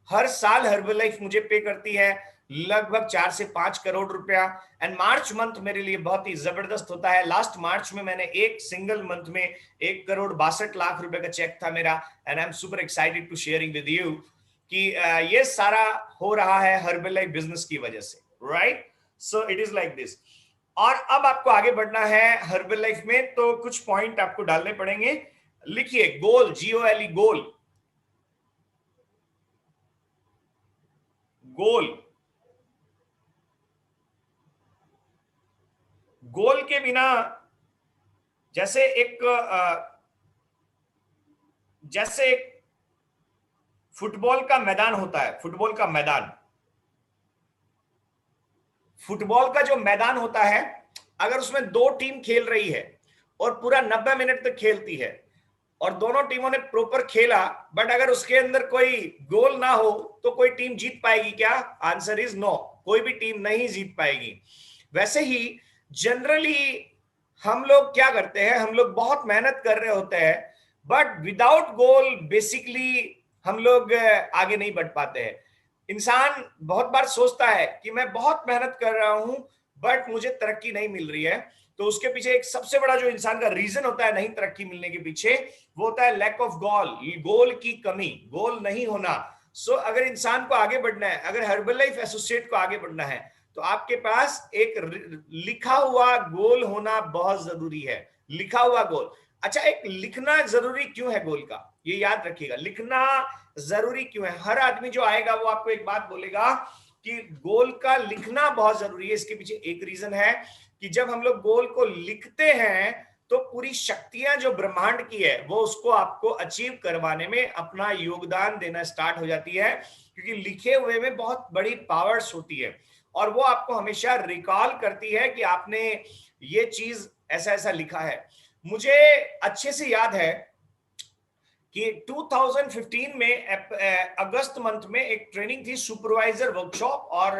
हर साल हर्बल लाइफ मुझे पे करती है लगभग 4 से 5 करोड़ रुपया. एंड मार्च मंथ मेरे लिए बहुत ही जबरदस्त होता है. लास्ट मार्च में मैंने एक सिंगल मंथ में 1,62,लाख रुपए का चेक था मेरा. And I am super excited to sharing with you कि ये सारा हो रहा है हर्बल लाइफ बिजनेस की वजह से. Right, so it is like this. और अब आपको आगे बढ़ना है हर्बल लाइफ में, तो कुछ पॉइंट आपको डालने पड़ेंगे. लिखिए गोल, GOLE, गोल. गोल, गोल के बिना जैसे एक फुटबॉल का मैदान होता है. फुटबॉल का जो मैदान होता है, अगर उसमें 2 टीम खेल रही है और पूरा 90 मिनट तक खेलती है, और दोनों टीमों ने प्रॉपर खेला, बट अगर उसके अंदर कोई गोल ना हो तो कोई टीम जीत पाएगी क्या? Answer is no. कोई भी टीम नहीं जीत पाएगी. वैसे ही जनरली हम लोग क्या करते हैं, हम लोग बहुत मेहनत कर रहे होते हैं, बट विदाउट गोल बेसिकली हम लोग आगे नहीं बढ़ पाते हैं. इंसान बहुत बार सोचता है कि मैं बहुत मेहनत कर रहा हूं बट मुझे तरक्की नहीं मिल रही है. तो उसके पीछे एक सबसे बड़ा जो इंसान का रीजन होता है नहीं तरक्की मिलने के पीछे, वो होता है लैक ऑफ गोल की कमी, गोल नहीं होना. सो अगर इंसान को आगे बढ़ना है, अगर हर्बल लाइफ एसोसिएट को आगे बढ़ना है, तो आपके पास एक लिखा हुआ गोल होना बहुत जरूरी है. लिखा हुआ गोल. अच्छा, एक लिखना जरूरी क्यों है गोल का, ये याद रखिएगा. लिखना जरूरी क्यों है? हर आदमी जो आएगा वो आपको एक बात बोलेगा कि गोल का लिखना बहुत जरूरी है. इसके पीछे एक रीजन है कि जब हम लोग गोल को लिखते हैं तो पूरी शक्तियां जो ब्रह्मांड की है वो उसको आपको अचीव करवाने में अपना योगदान देना स्टार्ट हो जाती है, क्योंकि लिखे हुए में बहुत बड़ी पावर्स होती है और वो आपको हमेशा रिकॉल करती है कि आपने ये चीज ऐसा ऐसा लिखा है। मुझे अच्छे से याद है कि 2015 में अगस्त मंथ में एक ट्रेनिंग थी, सुपरवाइजर वर्कशॉप, और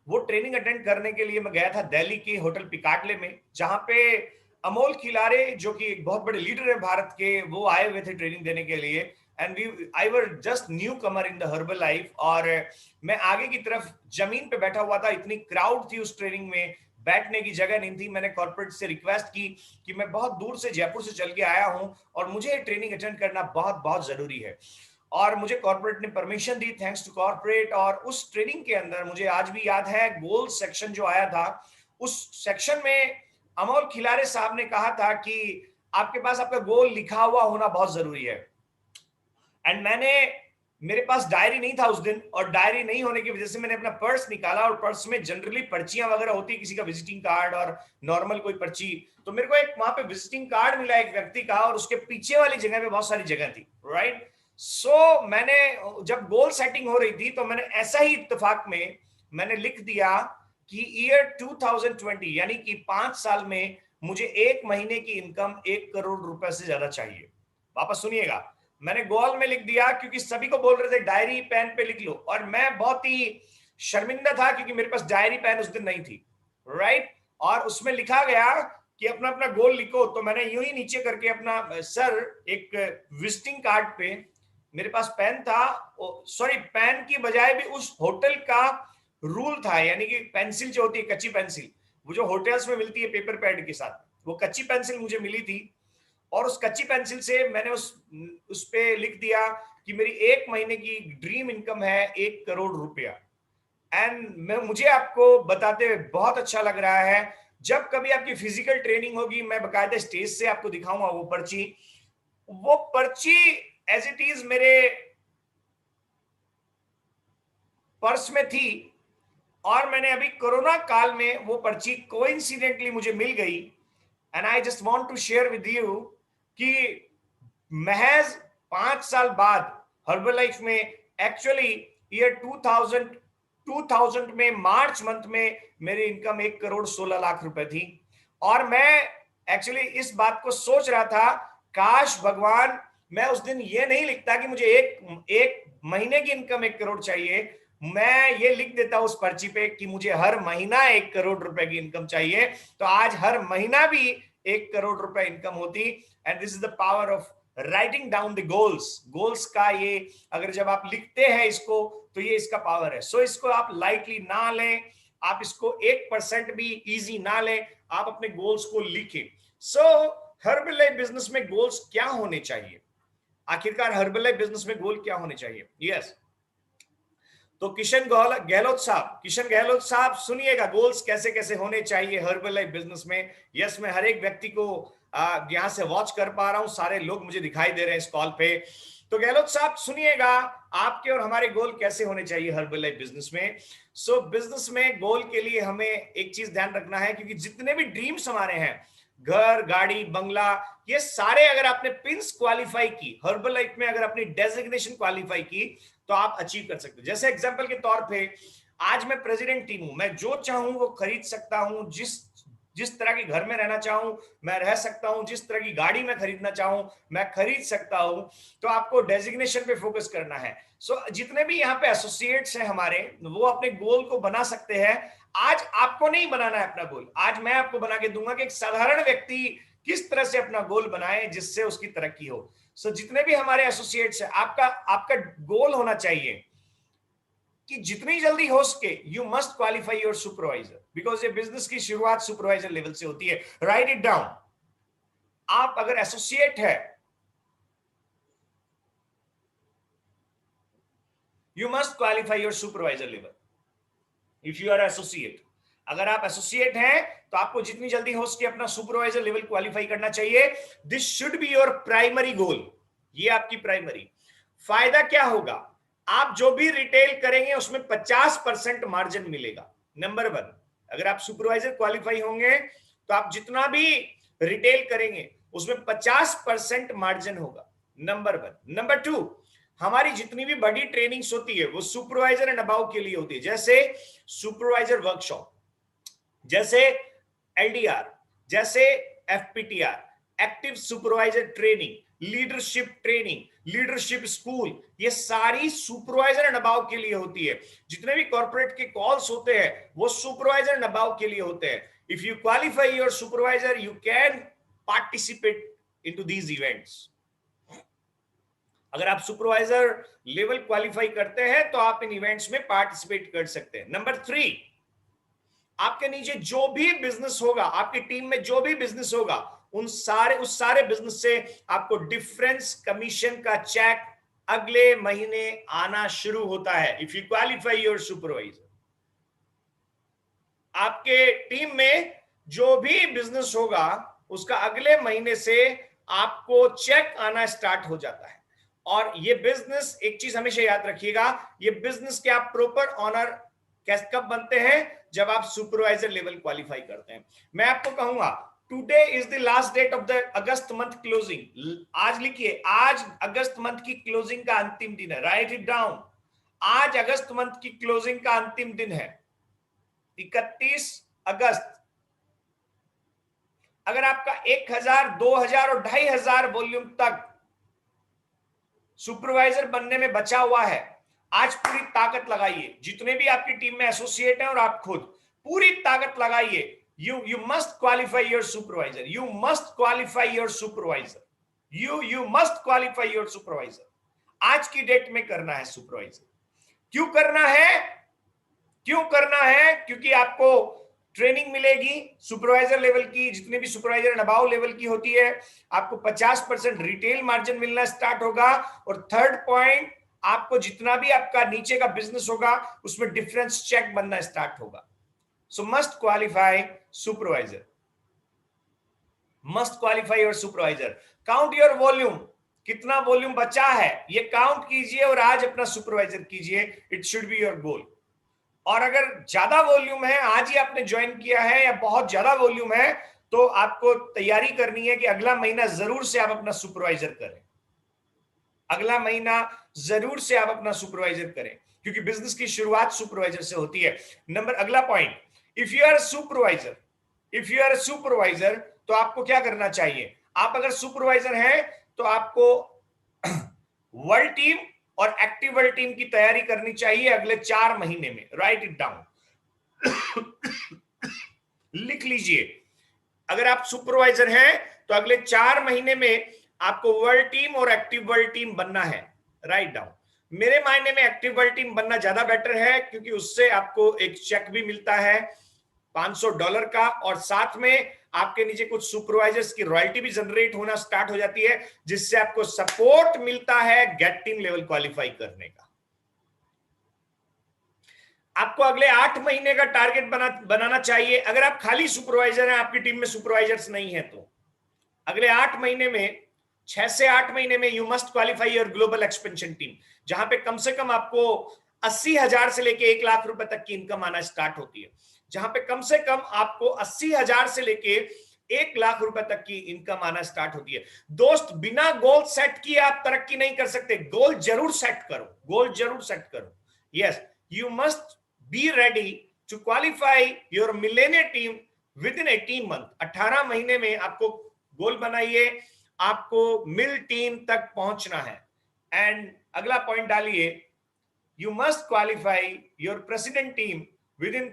वो ट्रेनिंग अटेंड करने के लिए मैं गया था दिल्ली के होटल पिकाटले में, जहां पे अमोल खिलारे जो कि एक बहुत बड़े लीडर है भारत के, वो आए हुए थे ट्रेनिंग देने के लिए। And I were just new Qamar in the herbal life, और मैं आगे की तरफ जमीन पे बैठा हुआ था, इतनी क्राउड थी उस ट्रेनिंग में, बैठने की जगह नहीं थी। मैंने कॉर्पोरेट से रिक्वेस्ट की कि मैं बहुत दूर से जयपुर से चल के आया हूं और मुझे ट्रेनिंग अटेंड करना बहुत बहुत जरूरी है, और मुझे कॉर्पोरेट ने परमिशन दी, थैंक्स टू कॉर्पोरेट। और उस ट्रेनिंग के अंदर मुझे आज भी याद है, गोल सेक्शन जो आया था, उस सेक्शन में अमोल खिलारे साहब ने कहा था कि आपके पास आपका गोल लिखा हुआ होना बहुत जरूरी है। एंड मेरे पास डायरी नहीं था उस दिन, और डायरी नहीं होने की वजह से मैंने अपना पर्स निकाला, और पर्स में जनरली पर्चियां वगैरह होती है, किसी का विजिटिंग कार्ड और नॉर्मल कोई पर्ची। तो मेरे को एक वहां पे विजिटिंग कार्ड मिला एक व्यक्ति का, और उसके पीछे वाली जगह पे बहुत सारी जगह थी, राइट। सो मैंने जब गोल सेटिंग हो रही थी तो मैंने ऐसा ही इत्तेफाक में मैंने लिख दिया कि ईयर 2020 यानी कि 5 साल में मुझे एक महीने की इनकम 1 करोड़ रुपए से ज्यादा चाहिए। वापस सुनिएगा, मैंने गोल में लिख दिया, क्योंकि सभी को बोल रहे थे डायरी पेन पे लिख लो, और मैं बहुत ही शर्मिंदा था क्योंकि मेरे पास डायरी पेन उस दिन नहीं थी, राइट। और उसमें लिखा गया कि अपना अपना गोल लिखो। तो मैंने यूं ही नीचे करके अपना, सर एक विजिटिंग कार्ड पे मेरे पास पेन था, सॉरी पेन की बजाय भी उस होटल का रूल था, यानी कि पेंसिल जो होती है कच्ची पेंसिल, वो जो होटल्स में मिलती है पेपर पैड के साथ, वो कच्ची पेंसिल मुझे मिली थी, और उस कच्ची पेंसिल से मैंने उस पे लिख दिया कि मेरी एक महीने की ड्रीम इनकम है 1 करोड़ रुपया। एंड मुझे आपको बताते हुए बहुत अच्छा लग रहा है, जब कभी आपकी फिजिकल ट्रेनिंग होगी, मैं बकायदा स्टेज से आपको दिखाऊंगा वो पर्ची एज इट इज मेरे पर्स में थी, और मैंने अभी कोरोना काल में वो पर्ची कोइंसिडेंटली मुझे मिल गई। And I just want to share with you कि महज 5 साल बाद हर्बल लाइफ में एक्चुअली ईयर 2000 में मार्च मंथ में मेरी इनकम 1 करोड़ 16 लाख रुपए थी। और मैं एक्चुअली इस बात को सोच रहा था, काश भगवान मैं उस दिन ये नहीं लिखता कि मुझे एक महीने की इनकम 1 करोड़ चाहिए, मैं ये लिख देता उस पर्ची पे कि मुझे हर महीना 1 करोड़ रुपए की इनकम चाहिए, तो आज हर महीना भी 1 करोड़ रुपए इनकम होती। And this is the power of writing down the goals का ये, अगर जब आप लिखते हैं इसको, तो ये इसका पावर है। सो इसको आप लाइटली ना लें, आप इसको 1% भी इजी ना लें, आप अपने गोल्स को लिखें। सो हर्बल लाइफ बिजनेस में गोल्स क्या होने चाहिए? आखिरकार हर्बल लाइफ बिजनेस में गोल क्या होने चाहिए? यस, तो किशन गहलोत साहब सुनिएगा, गोल्स कैसे कैसे होने चाहिए हर्बल लाइफ बिजनेस में। यस, मैं हर एक व्यक्ति को यहां से वॉच कर पा रहा हूं, सारे लोग मुझे दिखाई दे रहे हैं इस कॉल पे। तो गहलोत साहब सुनिएगा, आपके और हमारे गोल कैसे होने चाहिए हर्बल लाइफ बिजनेस में। सो बिजनेस में गोल के लिए हमें एक चीज ध्यान रखना है, क्योंकि जितने भी ड्रीम्स हमारे हैं, घर, गाड़ी, बंगला, ये सारे अगर आपने पिंस क्वालिफाई की हर्बल लाइफ में, अगर अपनी डेजिग्नेशन क्वालिफाई की, तो आप अचीव कर सकते हो। जैसे एग्जांपल के तौर पे, आज मैं प्रेसिडेंट टीम हूं, मैं जो चाहूं वो खरीद सकता हूं, जिस तरह के घर में रहना चाहूं मैं रह सकता हूं, जिस तरह की गाड़ी में खरीदना चाहूं मैं खरीद सकता हूं। तो आपको डेजिग्नेशन पे फोकस करना है। सो जितने भी यहाँ पे एसोसिएट्स हैं हमारे, वो अपने गोल को बना सकते हैं। आज आपको नहीं बनाना है अपना गोल, आज मैं आपको बना के दूंगा कि एक साधारण व्यक्ति किस तरह से अपना गोल बनाए जिससे उसकी तरक्की हो। सो जितने भी हमारे एसोसिएट्स हैं, आपका गोल होना चाहिए कि जितनी जल्दी हो सके you must qualify your supervisor, because ये बिजनेस की शुरुआत सुपरवाइजर लेवल से होती है। राइट इट डाउन, आप अगर एसोसिएट है, you must qualify your supervisor level if you are associate. अगर आप एसोसिएट हैं तो आपको जितनी जल्दी हो सके अपना सुपरवाइजर लेवल क्वालिफाई करना चाहिए। This should be your primary goal, ये आपकी प्राइमरी। फायदा क्या होगा? आप जो भी रिटेल करेंगे उसमें 50% मार्जिन मिलेगा। नंबर 1, अगर आप सुपरवाइजर क्वालिफाई होंगे तो आप जितना भी रिटेल करेंगे उसमें 50% मार्जिन होगा, नंबर 1। नंबर 2, हमारी जितनी भी बड़ी ट्रेनिंग्स होती है वो सुपरवाइजर एंड अबाव के लिए होती है, जैसे सुपरवाइजर वर्कशॉप, जैसे एलडीआर, जैसे FPTR, active supervisor training, leadership training, leadership school, ये सारी सुपरवाइजर एंड अबाव के लिए होती है। जितने भी कॉर्पोरेट के कॉल्स होते हैं वो सुपरवाइजर एंड अबाव के लिए होते हैं। If you qualify your supervisor, you can participate into these events. अगर आप सुपरवाइजर लेवल क्वालिफाई करते हैं तो आप इन इवेंट्स में पार्टिसिपेट कर सकते हैं। नंबर 3, आपके नीचे जो भी बिजनेस होगा, आपकी टीम में जो भी बिजनेस होगा, उस सारे बिजनेस से आपको डिफरेंस कमीशन का चेक अगले महीने आना शुरू होता है। If you qualify your supervisor, आपके टीम में जो भी बिजनेस होगा उसका अगले महीने से आपको चेक आना स्टार्ट हो जाता है। और ये बिजनेस, एक चीज हमेशा याद रखिएगा, ये बिजनेस के आप प्रॉपर ऑनर कब बनते हैं? जब आप सुपरवाइजर लेवल क्वालिफाई करते हैं। मैं आपको कहूंगा, today is the last date of the August month closing. आज लिखिए, आज अगस्त मंथ की क्लोजिंग का अंतिम दिन है। Right it down. आज अगस्त मंथ की क्लोजिंग का अंतिम दिन है, 31 अगस्त। अगर आपका 1000, 2000 और 2500 वॉल्यूम तक सुपरवाइजर बनने में बचा हुआ है, आज पूरी ताकत लगाइए। जितने भी आपकी टीम में एसोसिएट हैं और आप खुद, पूरी ताकत लगाइए। You must qualify your supervisor, you must qualify your supervisor, you must qualify your supervisor. आज की डेट में करना है सुपरवाइजर। क्यों करना है? क्यों करना है? क्योंकि आपको ट्रेनिंग मिलेगी सुपरवाइजर लेवल की, जितने भी सुपरवाइजर एंड अबाव लेवल की होती है, आपको 50% रिटेल मार्जिन मिलना स्टार्ट होगा। और थर्ड पॉइंट, आपको जितना भी आपका नीचे का बिजनेस होगा उसमें डिफरेंस चेक बनना स्टार्ट होगा। सो must qualify supervisor, must qualify your supervisor. Count your volume, कितना वॉल्यूम बचा है ये काउंट कीजिए और आज अपना सुपरवाइजर कीजिए। It should be your goal. और अगर ज्यादा वॉल्यूम है, आज ही आपने ज्वाइन किया है या बहुत ज्यादा वॉल्यूम है, तो आपको तैयारी करनी है कि अगला महीना जरूर से आप अपना सुपरवाइजर करें। अगला महीना जरूर से आप अपना सुपरवाइजर करें, क्योंकि बिजनेस की शुरुआत सुपरवाइजर से होती है। अगला point, if you are supervisor, if you are supervisor, तो आपको क्या करना चाहिए? आप अगर सुपरवाइजर हैं तो आपको वर्ल्ड टीम और एक्टिव वर्ल्ड टीम की तैयारी करनी चाहिए अगले 4 महीने में। राइट इट डाउन, लिख लीजिए। अगर आप सुपरवाइजर हैं तो अगले 4 महीने में आपको वर्ल्ड टीम और एक्टिव वर्ल्ड टीम बनना है। Write down. मेरे मायने में एक्टिव वर्ल्ड टीम बनना ज्यादा बेटर है, क्योंकि उससे आपको एक चेक भी मिलता है $500 का, और साथ में आपके नीचे कुछ सुपरवाइजर्स की रॉयल्टी भी जनरेट होना स्टार्ट हो जाती है, जिससे आपको सपोर्ट मिलता है गेट टीम लेवल क्वालिफाई करने का। आपको अगले 8 महीने का टारगेट बनाना चाहिए। अगर आप खाली सुपरवाइजर हैं, आपकी टीम में सुपरवाइजर्स नहीं है, तो अगले 8 महीने में, 6 से 8 महीने में you must qualify your global expansion team, जहां पे कम से कम आपको 80,000 से लेके 1 लाख रुपए तक की इनकम आना स्टार्ट होती है। जहां पे कम से कम आपको 80,000 से लेके 1 लाख रुपए तक की इनकम आना स्टार्ट होती है। दोस्त, बिना गोल सेट किए आप तरक्की नहीं कर सकते। गोल जरूर सेट करो, गोल जरूर सेट करो। Yes, you must be ready to qualify your millionaire team within 18 month. 18 महीने में आपको गोल बनाइए, आपको मिल टीम तक पहुंचना है। एंड अगला पॉइंट डालिए, you must qualify your president team within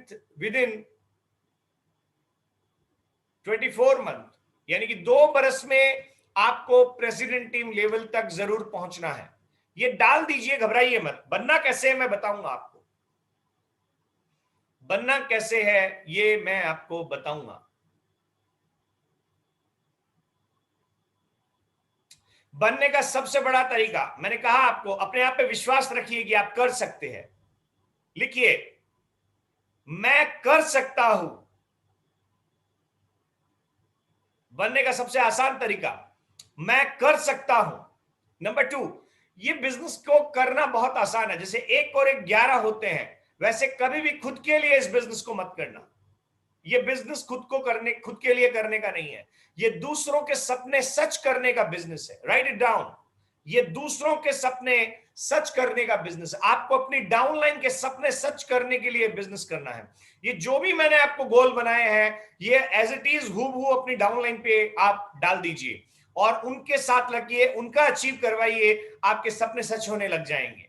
24 month, यानी कि 2 बरस में आपको प्रेसिडेंट टीम लेवल तक जरूर पहुंचना है। ये डाल दीजिए, घबराइए मत। बनना कैसे है मैं बताऊंगा आपको, बनना कैसे है ये मैं आपको बताऊंगा। बनने का सबसे बड़ा तरीका, मैंने कहा आपको, अपने आप पे विश्वास रखिए कि आप कर सकते हैं। लिखिए, मैं कर सकता हूं। बनने का सबसे आसान तरीका, मैं कर सकता हूं। नंबर 2, ये बिजनेस को करना बहुत आसान है। जैसे 1 और 1 11 होते हैं, वैसे कभी भी खुद के लिए इस बिजनेस को मत करना। ये बिजनेस खुद के लिए करने का नहीं है, ये दूसरों के सपने सच करने का बिजनेस है। राइट इट डाउन, ये दूसरों के सपने सच करने का बिजनेस है। आपको अपनी डाउनलाइन के सपने सच करने के लिए बिजनेस करना है। ये जो भी मैंने आपको गोल बनाए हैं, ये एज इट इज हूबहू अपनी डाउनलाइन पे आप डाल दीजिए और उनके साथ लगिए, उनका अचीव करवाइए, आपके सपने सच होने लग जाएंगे।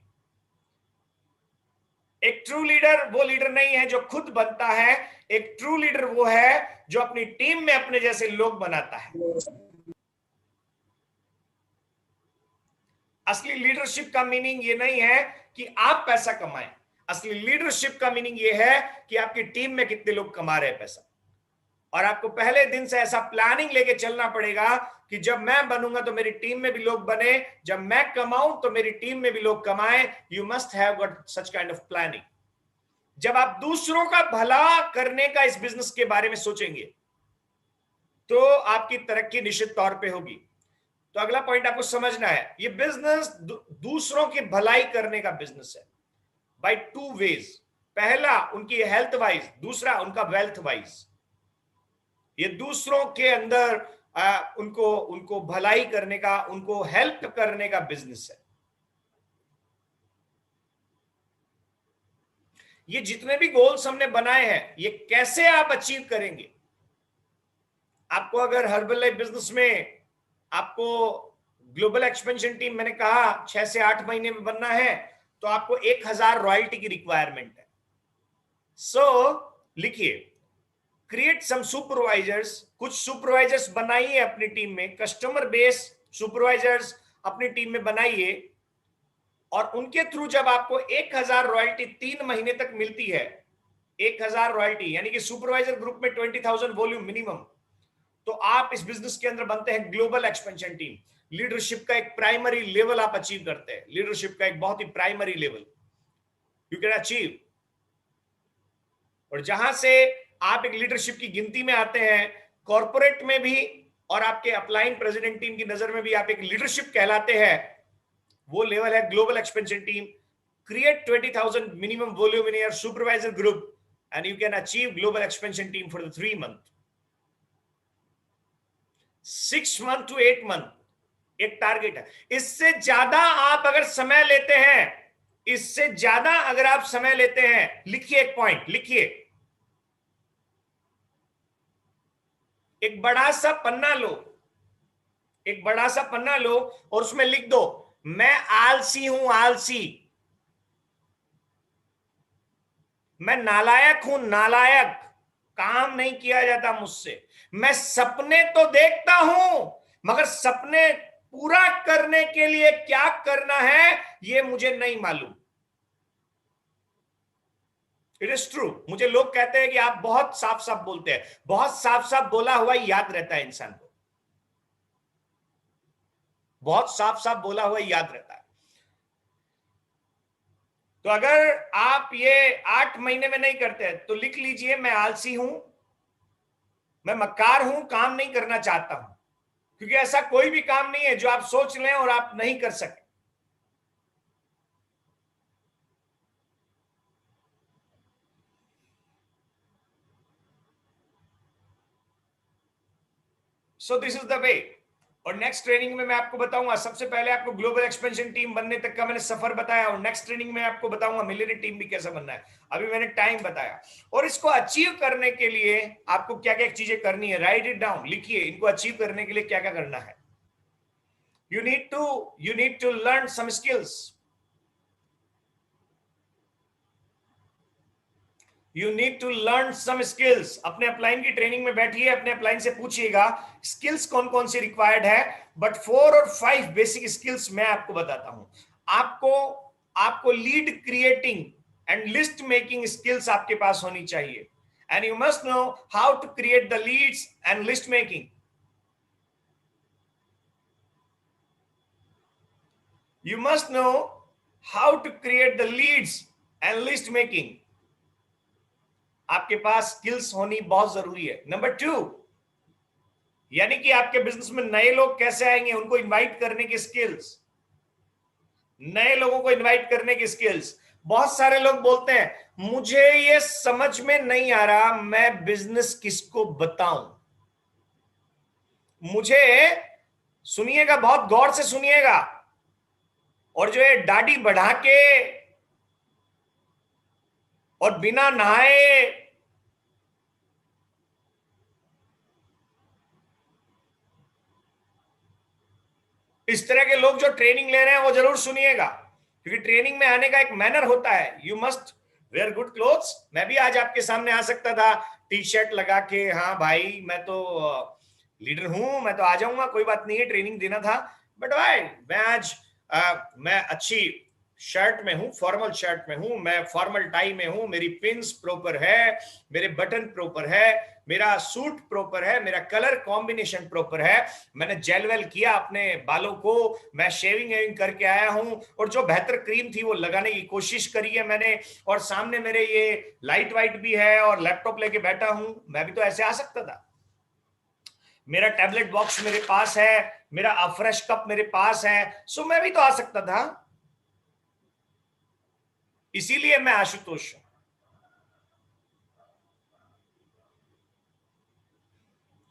एक ट्रू लीडर वो लीडर नहीं है जो खुद बनता है, एक ट्रू लीडर वो है जो अपनी टीम में अपने जैसे लोग बनाता है। असली लीडरशिप का मीनिंग ये नहीं है कि आप पैसा कमाएं, असली लीडरशिप का मीनिंग ये है कि आपकी टीम में कितने लोग कमा रहे हैं पैसा। और आपको पहले दिन से ऐसा प्लानिंग लेके चलना पड़ेगा कि जब मैं बनूंगा तो मेरी टीम में भी लोग बने, जब मैं कमाऊं तो मेरी टीम में भी लोग कमाएं। You must have got such kind of planning. जब आप दूसरों का भला करने का इस बिजनेस के बारे में सोचेंगे तो आपकी तरक्की निश्चित तौर पे होगी। तो अगला पॉइंट आपको समझना है, ये बिजनेस दूसरों की भलाई करने का बिजनेस है बाय टू वेज। पहला उनकी हेल्थ वाइज, दूसरा उनका वेल्थ वाइज। ये दूसरों के अंदर उनको भलाई करने का, उनको हेल्प करने का बिजनेस है। ये जितने भी गोल्स हमने बनाए हैं, ये कैसे आप अचीव करेंगे? आपको अगर हर्बल लाइफ बिजनेस में आपको ग्लोबल एक्सपेंशन टीम, मैंने कहा 6 से 8 महीने में बनना है, तो आपको 1000 रॉयल्टी की रिक्वायरमेंट है। सो लिखिए, क्रिएट सम सुपरवाइजर्स, कुछ सुपरवाइजर्स बनाइए अपनी टीम में, कस्टमर बेस सुपरवाइजर्स अपनी टीम में बनाइए, और उनके थ्रू जब आपको 1000 रॉयल्टी 3 महीने तक मिलती है, 1000 रॉयल्टी यानी कि सुपरवाइजर ग्रुप में 20,000 वॉल्यूम मिनिमम, तो आप इस बिजनेस के अंदर बनते हैं ग्लोबल एक्सपेंशन टीम। लीडरशिप का एक प्राइमरी लेवल आप अचीव करते हैं, लीडरशिप का एक बहुत ही primary level you can achieve. और जहां से आप एक लीडरशिप की गिनती में आते हैं, कॉर्पोरेट में भी और आपके अपलाइन प्रेसिडेंट टीम की नजर में भी आप एक लीडरशिप कहलाते हैं, वो लेवल है global expansion team. Create 20,000 minimum volume in your supervisor group and you can achieve global expansion team for the 3 month, 6 month to 8 month एक टारगेट है। इससे ज्यादा आप अगर समय लेते हैं, इससे ज्यादा अगर आप समय लेते हैं, लिखिए एक पॉइंट, लिखिए, एक बड़ा सा पन्ना लो, एक बड़ा सा पन्ना लो और उसमें लिख दो, मैं आलसी हूं, आलसी, मैं नालायक हूं, नालायक, काम नहीं किया जाता मुझसे, मैं सपने तो देखता हूं मगर सपने पूरा करने के लिए क्या करना है ये मुझे नहीं मालूम। इट इज ट्रू, मुझे लोग कहते हैं कि आप बहुत साफ साफ बोलते हैं, बहुत साफ साफ बोला हुआ ही याद रहता है इंसान को, बहुत साफ साफ बोला हुआ ही याद रहता है। तो अगर आप ये 8 महीने में नहीं करते तो लिख लीजिए, मैं आलसी हूं, मैं मक्कार हूं, काम नहीं करना चाहता हूं, क्योंकि ऐसा कोई भी काम नहीं है जो आप सोच लें और आप नहीं कर सके। सो दिस इज द वे। और नेक्स्ट ट्रेनिंग में मैं आपको बताऊंगा, सबसे पहले आपको ग्लोबल एक्सपेंशन टीम बनने तक का मैंने सफर बताया, और नेक्स्ट ट्रेनिंग में आपको बताऊंगा मिलियनेयर टीम भी कैसा बनना है। अभी मैंने टाइम बताया, और इसको अचीव करने के लिए आपको क्या क्या चीजें करनी है, राइट इट डाउन, लिखिए इनको अचीव करने के लिए क्या क्या करना है। You need to learn some skills, you need to learn some skills. अपने अपलाइन की ट्रेनिंग में बैठिए, अपने अपलाइन से पूछिएगा स्किल्स कौन कौन सी रिक्वायर्ड है, बट 4 और 5 बेसिक स्किल्स मैं आपको बताता हूं। आपको lead creating and list making skills आपके पास होनी चाहिए, and you must know how to create the leads and list making. You must know how to create the leads and list making. आपके पास स्किल्स होनी बहुत जरूरी है। नंबर 2, यानी कि आपके बिजनेस में नए लोग कैसे आएंगे, उनको इनवाइट करने की स्किल्स, नए लोगों को इनवाइट करने की स्किल्स। बहुत सारे लोग बोलते हैं मुझे ये समझ में नहीं आ रहा मैं बिजनेस किसको बताऊं। मुझे सुनिएगा, बहुत गौर से सुनिएगा, और जो ये दाढ़ी बढ़ा के और बिना नहाए इस तरह के लोग जो ट्रेनिंग ले रहे हैं वो जरूर सुनिएगा, क्योंकि ट्रेनिंग में आने का एक मैनर होता है। You must where good clothes. मैं भी आज आपके सामने आ सकता था टी शर्ट लगा के, हाँ भाई मैं तो लीडर हूं, मैं तो आ जाऊंगा, कोई बात नहीं है, ट्रेनिंग देना था। बट भाई मैं आज मैं अच्छी शर्ट में हूं, फॉर्मल शर्ट में हूं, मैं फॉर्मल टाई में हूं, मेरी पिन्स प्रॉपर है, मेरे बटन प्रॉपर है, मेरा सूट प्रॉपर है, मेरा कलर कॉम्बिनेशन प्रॉपर है, मैंने जेल वेल किया अपने बालों को, मैं शेविंग वेविंग करके आया हूं, और जो बेहतर क्रीम थी वो लगाने की कोशिश करी है मैंने, और सामने मेरे ये लाइट वाइट भी है और लैपटॉप लेके बैठा हूं। मैं भी तो ऐसे आ सकता था। मेरा टैबलेट बॉक्स मेरे पास है, मेरा अफ्रेश कप मेरे पास है, सो मैं भी तो आ सकता था। इसीलिए मैं आशुतोष हूं।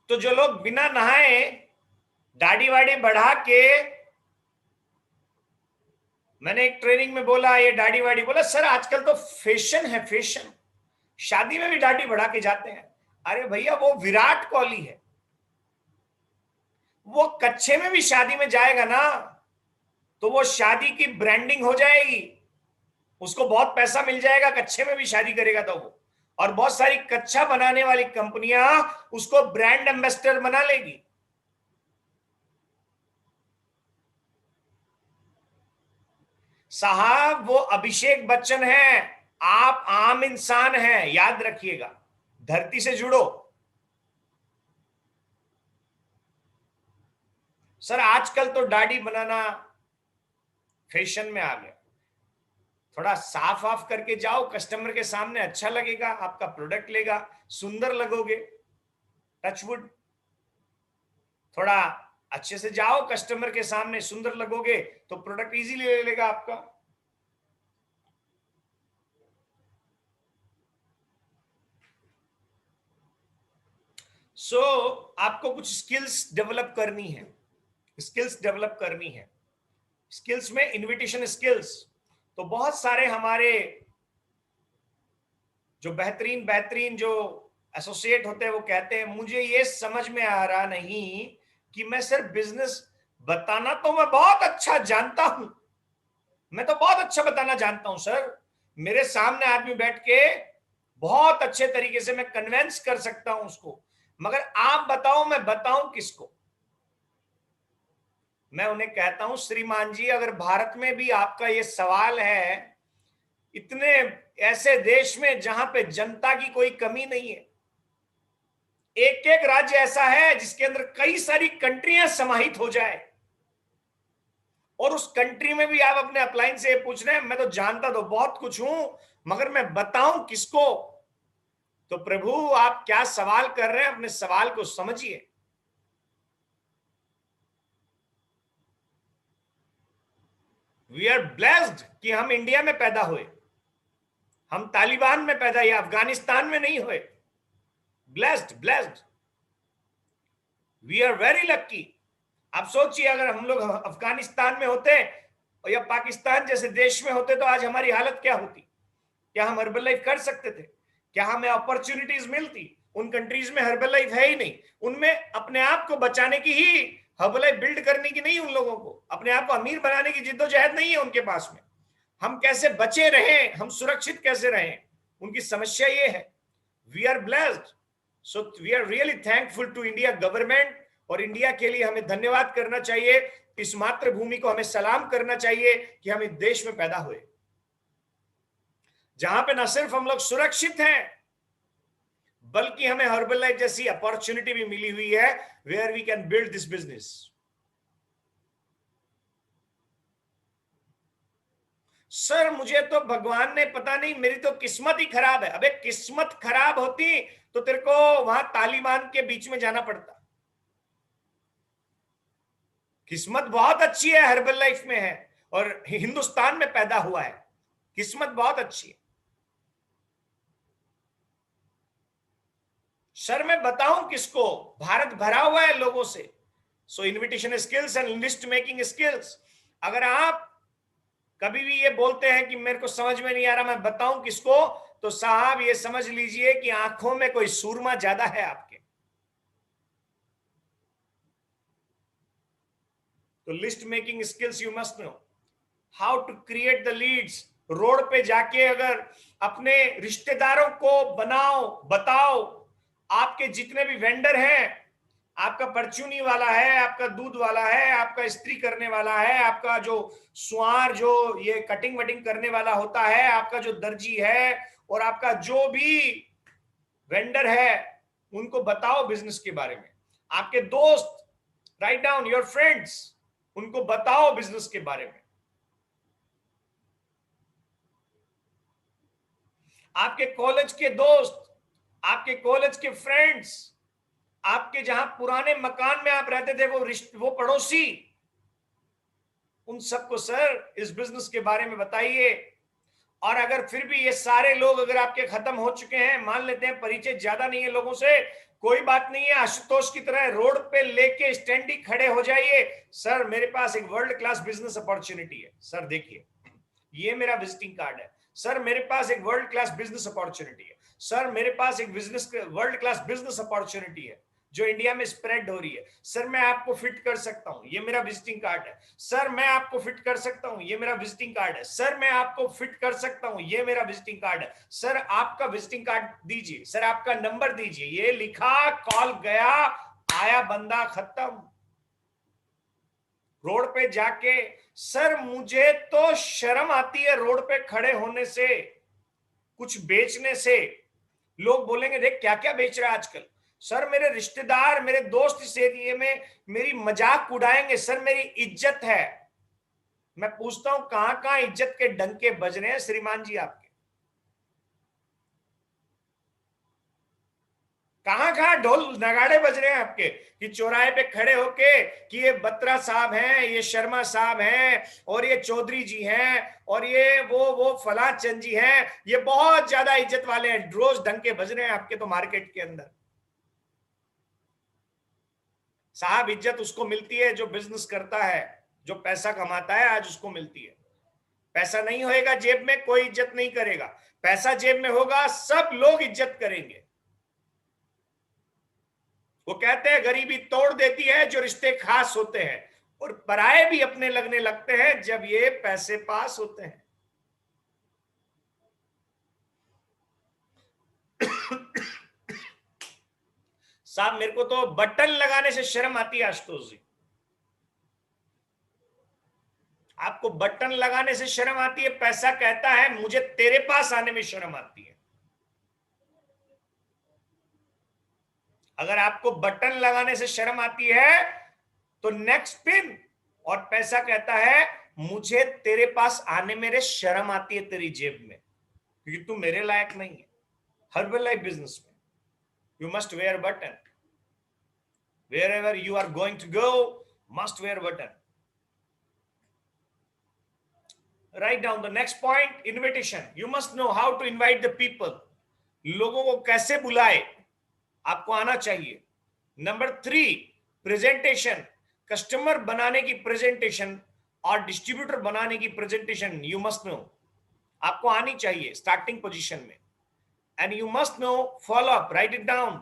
तो जो लोग बिना नहाए दाढ़ी वाड़ी बढ़ा के, मैंने एक ट्रेनिंग में बोला ये दाढ़ी वाड़ी, बोला सर आजकल तो फैशन है, फैशन, शादी में भी दाढ़ी बढ़ा के जाते हैं। अरे भैया वो विराट कोहली है, वो कच्छे में भी शादी में जाएगा ना तो वो शादी की ब्रांडिंग हो जाएगी, उसको बहुत पैसा मिल जाएगा, कच्छे में भी शादी करेगा तो वो, और बहुत सारी कच्छा बनाने वाली कंपनियां उसको ब्रांड एम्बेसडर बना लेगी। साहब वो अभिषेक बच्चन है, आप आम इंसान हैं, याद रखिएगा, धरती से जुड़ो। सर आजकल तो दाढ़ी बनाना फैशन में आ गया, थोड़ा साफ वाफ करके जाओ, कस्टमर के सामने अच्छा लगेगा, आपका प्रोडक्ट लेगा, सुंदर लगोगे, टचवुड। थोड़ा अच्छे से जाओ, कस्टमर के सामने सुंदर लगोगे तो प्रोडक्ट इजीली ले लेगा आपका। आपको कुछ स्किल्स डेवलप करनी है, स्किल्स डेवलप करनी है। स्किल्स में इनविटेशन स्किल्स, तो बहुत सारे हमारे जो बेहतरीन बेहतरीन जो एसोसिएट होते हैं वो कहते हैं मुझे ये समझ में आ रहा नहीं कि मैं सिर्फ बिजनेस बताना तो मैं बहुत अच्छा जानता हूं, मैं तो बहुत अच्छा बताना जानता हूं सर, मेरे सामने आदमी बैठ के बहुत अच्छे तरीके से मैं कन्विंस कर सकता हूं उसको, मगर आप बताओ मैं बताऊं किसको। मैं उन्हें कहता हूं श्रीमान जी, अगर भारत में भी आपका ये सवाल है, इतने ऐसे देश में जहां पे जनता की कोई कमी नहीं है, एक एक राज्य ऐसा है जिसके अंदर कई सारी कंट्रियां समाहित हो जाए, और उस कंट्री में भी आप अपने अपलाइन से पूछ रहे हैं मैं तो जानता तो बहुत कुछ हूं मगर मैं बताऊं किसको। तो प्रभु आप क्या सवाल कर रहे हैं, अपने सवाल को समझिए। वी आर ब्लेस्ड कि हम इंडिया में पैदा हुए, हम तालिबान में पैदा या अफगानिस्तान में नहीं हुए। Blessed blessed, we are very lucky. आप सोचिए अगर हम लोग अफगानिस्तान में होते या पाकिस्तान जैसे देश में होते तो आज हमारी हालत क्या होती। क्या हम हर्बल लाइफ कर सकते थे? क्या हमें अपॉर्चुनिटीज मिलती? उन कंट्रीज में हर्बल लाइफ है ही नहीं, उनमें अपने आप को बचाने की ही, हर्बल लाइफ बिल्ड करने की नहीं, उन लोगों को अपने आप को अमीर बनाने की जिद्दोजहद नहीं है उनके पास में। हम कैसे बचे रहें, हम सुरक्षित कैसे रहें, उनकी समस्या ये है। We are blessed, so we are really thankful to India government, और इंडिया के लिए हमें धन्यवाद करना चाहिए, इस मातृभूमि को हमें सलाम करना चाहिए कि हम इस देश में पैदा हुए जहां पे न सिर्फ हम लोग सुरक्षित हैं बल्कि हमें हर्बल लाइफ जैसी अपॉर्चुनिटी भी मिली हुई है where we can build this business. Sir मुझे तो भगवान ने पता नहीं, मेरी तो किस्मत ही खराब है। अबे किस्मत खराब होती तो तेरे को वहां तालिबान के बीच में जाना पड़ता। किस्मत बहुत अच्छी है, हर्बल लाइफ में है और हिंदुस्तान में पैदा हुआ है। किस्मत बहुत अच्छी है। सर मैं बताऊं किसको, भारत भरा हुआ है लोगों से। So invitation skills and list making skills. अगर आप कभी भी ये बोलते हैं कि मेरे को समझ में नहीं आ रहा, मैं बताऊं किसको, तो साहब ये समझ लीजिए कि आंखों में कोई सूरमा ज्यादा है आपके। तो list making skills you must know how to create the leads. Road पे जाके अगर अपने रिश्तेदारों को बनाओ, बताओ, आपके जितने भी वेंडर हैं, आपका परचूनी वाला है, आपका दूध वाला है, आपका इस्त्री करने वाला है, आपका जो सुआर जो ये कटिंग वटिंग करने वाला होता है, आपका जो दर्जी है, और आपका जो भी वेंडर है, उनको बताओ बिजनेस के बारे में। आपके दोस्त, राइट डाउन योर फ्रेंड्स, उनको बताओ बिजनेस के बारे में। आपके कॉलेज के दोस्त, आपके कॉलेज के फ्रेंड्स, आपके जहां पुराने मकान में आप रहते थे वो पड़ोसी, उन सबको सर इस बिजनेस के बारे में बताइए। और अगर फिर भी ये सारे लोग अगर आपके खत्म हो चुके हैं, मान लेते हैं परिचय ज्यादा नहीं है लोगों से, कोई बात नहीं है, आशुतोष की तरह रोड पे लेके स्टैंडी खड़े हो जाइए, सर मेरे पास एक वर्ल्ड क्लास बिजनेस अपॉर्चुनिटी है, सर देखिए ये मेरा विजिटिंग कार्ड है, सर मेरे पास एक वर्ल्ड क्लास बिजनेस अपॉर्चुनिटी है, सर मेरे पास एक वर्ल्ड क्लास बिजनेस अपॉर्चुनिटी है जो इंडिया में स्प्रेड हो रही है, सर मैं आपको फिट कर सकता हूं, ये मेरा विजिटिंग कार्ड है, सर मैं आपको फिट कर सकता हूं, ये मेरा विजिटिंग कार्ड है, सर मैं आपको फिट कर सकता हूं, ये मेरा विजिटिंग कार्ड है, सर आपका विजिटिंग कार्ड दीजिए, सर आपका नंबर दीजिए, ये लिखा, कॉल गया, आया बंदा, खत्म। रोड पे जाके, सर मुझे तो शर्म आती है रोड पे खड़े होने से, कुछ बेचने से। लोग बोलेंगे देख क्या क्या बेच रहा है आजकल, सर मेरे रिश्तेदार, मेरे दोस्त इस एरिया में मेरी मजाक उड़ाएंगे, सर मेरी इज्जत है। मैं पूछता हूं कहां कहां इज्जत के डंके बज रहे हैं श्रीमान जी आपके, कहां कहां ढोल नगाड़े बज रहे हैं आपके, कि चौराहे पे खड़े होके कि ये बत्रा साहब हैं, ये शर्मा साहब हैं, और ये चौधरी जी हैं, और ये वो फला चंद जी हैं, ये बहुत ज्यादा इज्जत वाले हैं, रोज डंके बज रहे हैं आपके तो मार्केट के अंदर। साहब इज्जत उसको मिलती है जो बिजनेस करता है, जो पैसा कमाता है, आज उसको मिलती है। पैसा नहीं होएगा जेब में, कोई इज्जत नहीं करेगा, पैसा जेब में होगा, सब लोग इज्जत करेंगे। वो कहते हैं गरीबी तोड़ देती है जो रिश्ते खास होते हैं, और पराये भी अपने लगने लगते हैं जब ये पैसे पास होते हैं। साहब मेरे को तो बटन लगाने से शर्म आती है आशुतोष जी, आपको बटन लगाने से शर्म आती है, पैसा कहता है मुझे तेरे पास आने में शर्म आती है। अगर आपको बटन लगाने से शर्म आती है तो नेक्स्ट पिन, और पैसा कहता है मुझे तेरे पास आने में शर्म आती है तेरी जेब में, क्योंकि तू मेरे लायक नहीं है। हर्बल लाइफ बिजनेस में you must where button, wherever you are going to go must wear button. Write down the next point, invitation. You must know how to invite the people. लोगों को कैसे बुलाए, आपको आना चाहिए। Number 3, presentation. कस्टमर बनाने की प्रेजेंटेशन और डिस्ट्रीब्यूटर बनाने की प्रेजेंटेशन यू मस्ट नो, आपको आनी चाहिए स्टार्टिंग पोजीशन में। And you must know follow up, write it down,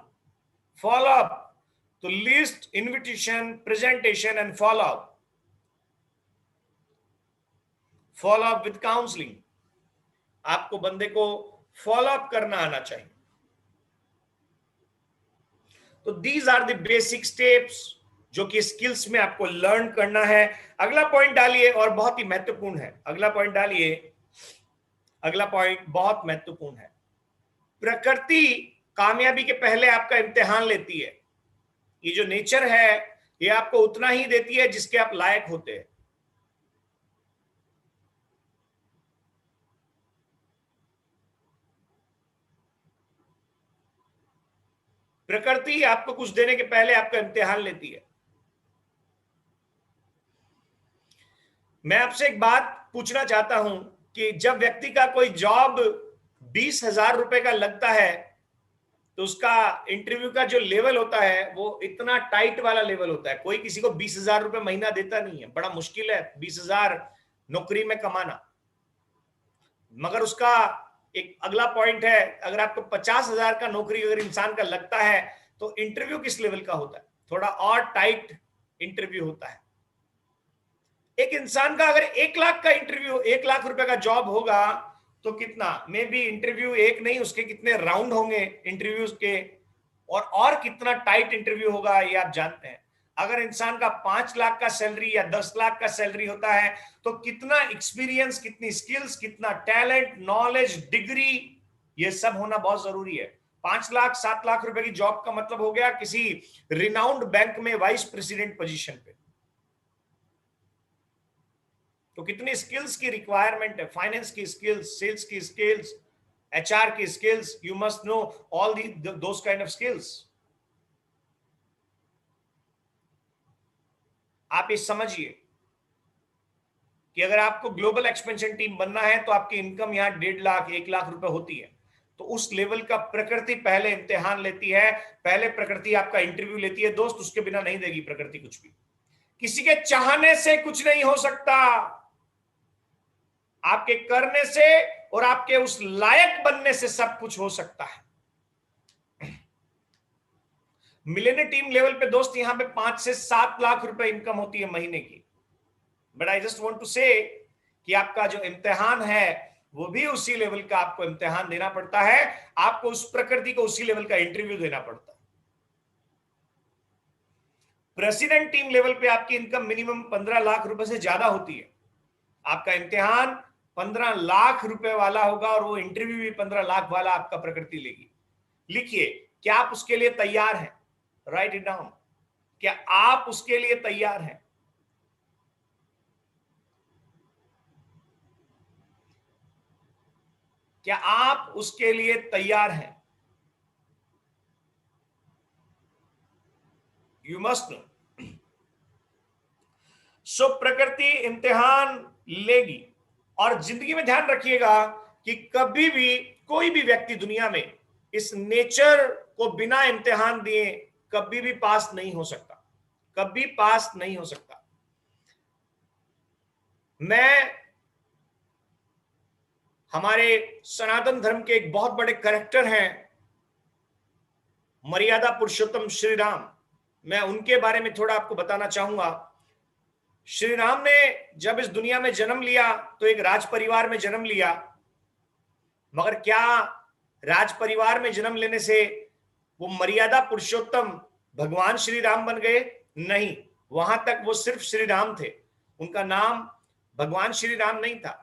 follow up. तो list, invitation, presentation and follow up. Follow up with counselling, आपको बंदे को फॉलो अप करना आना चाहिए। तो these are the basic steps जो कि स्किल्स में आपको लर्न करना है। अगला पॉइंट डालिए, और बहुत ही महत्वपूर्ण है, अगला पॉइंट डालिए, अगला पॉइंट बहुत महत्वपूर्ण है। प्रकृति कामयाबी के पहले आपका इम्तिहान लेती है। ये जो नेचर है ये आपको उतना ही देती है जिसके आप लायक होते हैं। प्रकृति आपको कुछ देने के पहले आपका इम्तिहान लेती है। मैं आपसे एक बात पूछना चाहता हूं कि जब व्यक्ति का कोई जॉब 20,000 रुपए का लगता है तो उसका इंटरव्यू का जो लेवल होता है वो इतना टाइट वाला लेवल होता है। कोई किसी को 20,000 रुपए महीना देता नहीं है, बड़ा मुश्किल है 20,000 नौकरी में कमाना। मगर उसका एक अगला पॉइंट है, अगर आपको 50,000 का नौकरी अगर इंसान का लगता है तो इंटरव्यू किस लेवल का होता है, थोड़ा और टाइट इंटरव्यू होता है। एक इंसान का अगर 1 लाख का इंटरव्यू, 1 लाख रुपए का जॉब होगा तो कितना, मे बी इंटरव्यू एक नहीं, उसके कितने राउंड होंगे इंटरव्यूज के, और कितना टाइट इंटरव्यू होगा ये आप जानते हैं। अगर इंसान का 5 लाख का सैलरी या 10 लाख का सैलरी होता है तो कितना एक्सपीरियंस, कितनी स्किल्स, कितना टैलेंट, नॉलेज, डिग्री, ये सब होना बहुत जरूरी है। 5 लाख 7 लाख रुपए की जॉब का मतलब हो गया किसी रिनाउंड बैंक में वाइस प्रेसिडेंट पोजीशन पे। तो कितनी स्किल्स की रिक्वायरमेंट है, फाइनेंस की स्किल्स, सेल्स की स्किल्स, एचआर की skills, you must know all those kind of skills. आप ये समझिए कि अगर आपको ग्लोबल एक्सपेंशन टीम बनना है तो आपकी इनकम यहां 1.5 लाख 1 लाख रुपए होती है, तो उस लेवल का प्रकृति पहले इम्तिहान लेती है, पहले प्रकृति आपका इंटरव्यू लेती है दोस्त, उसके बिना नहीं देगी प्रकृति कुछ भी। किसी के चाहने से कुछ नहीं हो सकता, आपके करने से और आपके उस लायक बनने से सब कुछ हो सकता है। मिलेनियर टीम लेवल पे दोस्त यहां पे 5 से 7 लाख रुपए इनकम होती है महीने की। But I just want to say कि आपका जो इम्तिहान है वो भी उसी लेवल का आपको इम्तिहान देना पड़ता है, आपको उस प्रकृति को उसी लेवल का इंटरव्यू देना पड़ता है। प्रेसिडेंट टीम लेवल पे आपकी इनकम मिनिमम 15 लाख रुपए से ज्यादा होती है। आपका इम्तिहान 15 लाख रुपए वाला होगा और वो इंटरव्यू भी 15 लाख वाला आपका प्रकृति लेगी। लिखिए, क्या आप उसके लिए तैयार हैं? Right it down. क्या आप उसके लिए तैयार हैं? क्या आप उसके लिए तैयार हैं? You must no. सो प्रकृति इम्तिहान लेगी। और जिंदगी में ध्यान रखिएगा कि कभी भी कोई भी व्यक्ति दुनिया में इस नेचर को बिना इम्तिहान दिए कभी भी पास नहीं हो सकता, कभी पास नहीं हो सकता। मैं हमारे सनातन धर्म के एक बहुत बड़े कैरेक्टर हैं मर्यादा पुरुषोत्तम श्री राम, मैं उनके बारे में थोड़ा आपको बताना चाहूंगा। श्री राम ने जब इस दुनिया में जन्म लिया तो एक राज परिवार में जन्म लिया, मगर क्या राज परिवार में जन्म लेने से वो मर्यादा पुरुषोत्तम भगवान श्री राम बन गए? नहीं, वहां तक वो सिर्फ श्री राम थे, उनका नाम भगवान श्री राम नहीं था।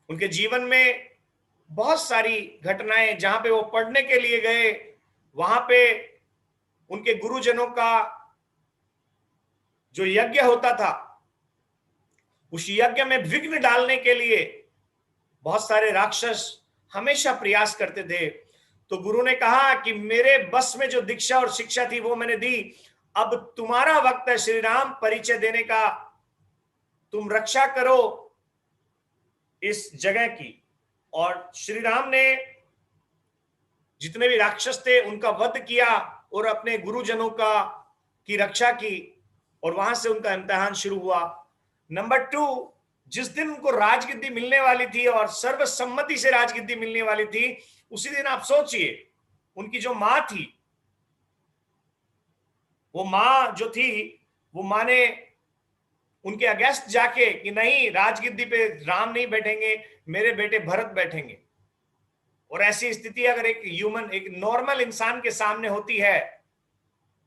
उनके जीवन में बहुत सारी घटनाएं, जहां पे वो पढ़ने के लिए गए वहां पे उनके गुरुजनों का जो यज्ञ होता था, उस यज्ञ में विघ्न डालने के लिए बहुत सारे राक्षस हमेशा प्रयास करते थे। तो गुरु ने कहा कि मेरे बस में जो दीक्षा और शिक्षा थी वो मैंने दी, अब तुम्हारा वक्त है श्री राम परिचय देने का, तुम रक्षा करो इस जगह की। और श्री राम ने जितने भी राक्षस थे उनका वध किया और अपने गुरुजनों की रक्षा की, और वहां से उनका इम्तिहान शुरू हुआ। नंबर 2, जिस दिन उनको राजगद्दी मिलने वाली थी और सर्वसम्मति से राजगद्दी मिलने वाली थी, उसी दिन आप सोचिए उनकी जो मां थी, वो मां जो थी, वो मां ने उनके अगेंस्ट जाके कि नहीं, राजगद्दी पे राम नहीं बैठेंगे, मेरे बेटे भरत बैठेंगे। और ऐसी स्थिति अगर एक ह्यूमन, एक नॉर्मल इंसान के सामने होती है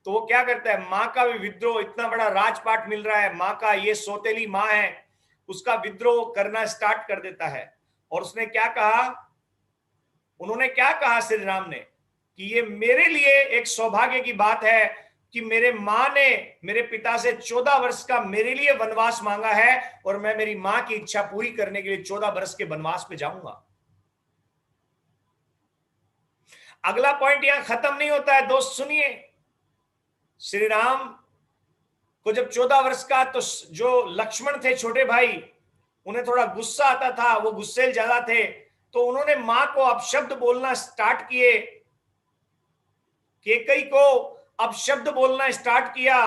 तो वो क्या करता है? मां का भी विद्रोह, इतना बड़ा राजपाट मिल रहा है, मां का, ये सौतेली मां है, उसका विद्रोह करना स्टार्ट कर देता है। और उसने क्या कहा, उन्होंने क्या कहा श्री राम ने कि ये मेरे लिए एक सौभाग्य की बात है कि मेरे मां ने मेरे पिता से 14 वर्ष का मेरे लिए वनवास मांगा है और मैं मेरी मां की इच्छा पूरी करने के लिए 14 वर्ष के वनवास पे जाऊंगा। अगला पॉइंट यहां खत्म नहीं होता है दोस्त, सुनिए। श्री राम वो जब 14 वर्ष का, तो जो लक्ष्मण थे छोटे भाई, उन्हें थोड़ा गुस्सा आता था, वो गुस्सेल ज्यादा थे, तो उन्होंने मां को अपशब्द बोलना स्टार्ट किए, कैकेयी को अपशब्द बोलना स्टार्ट किया।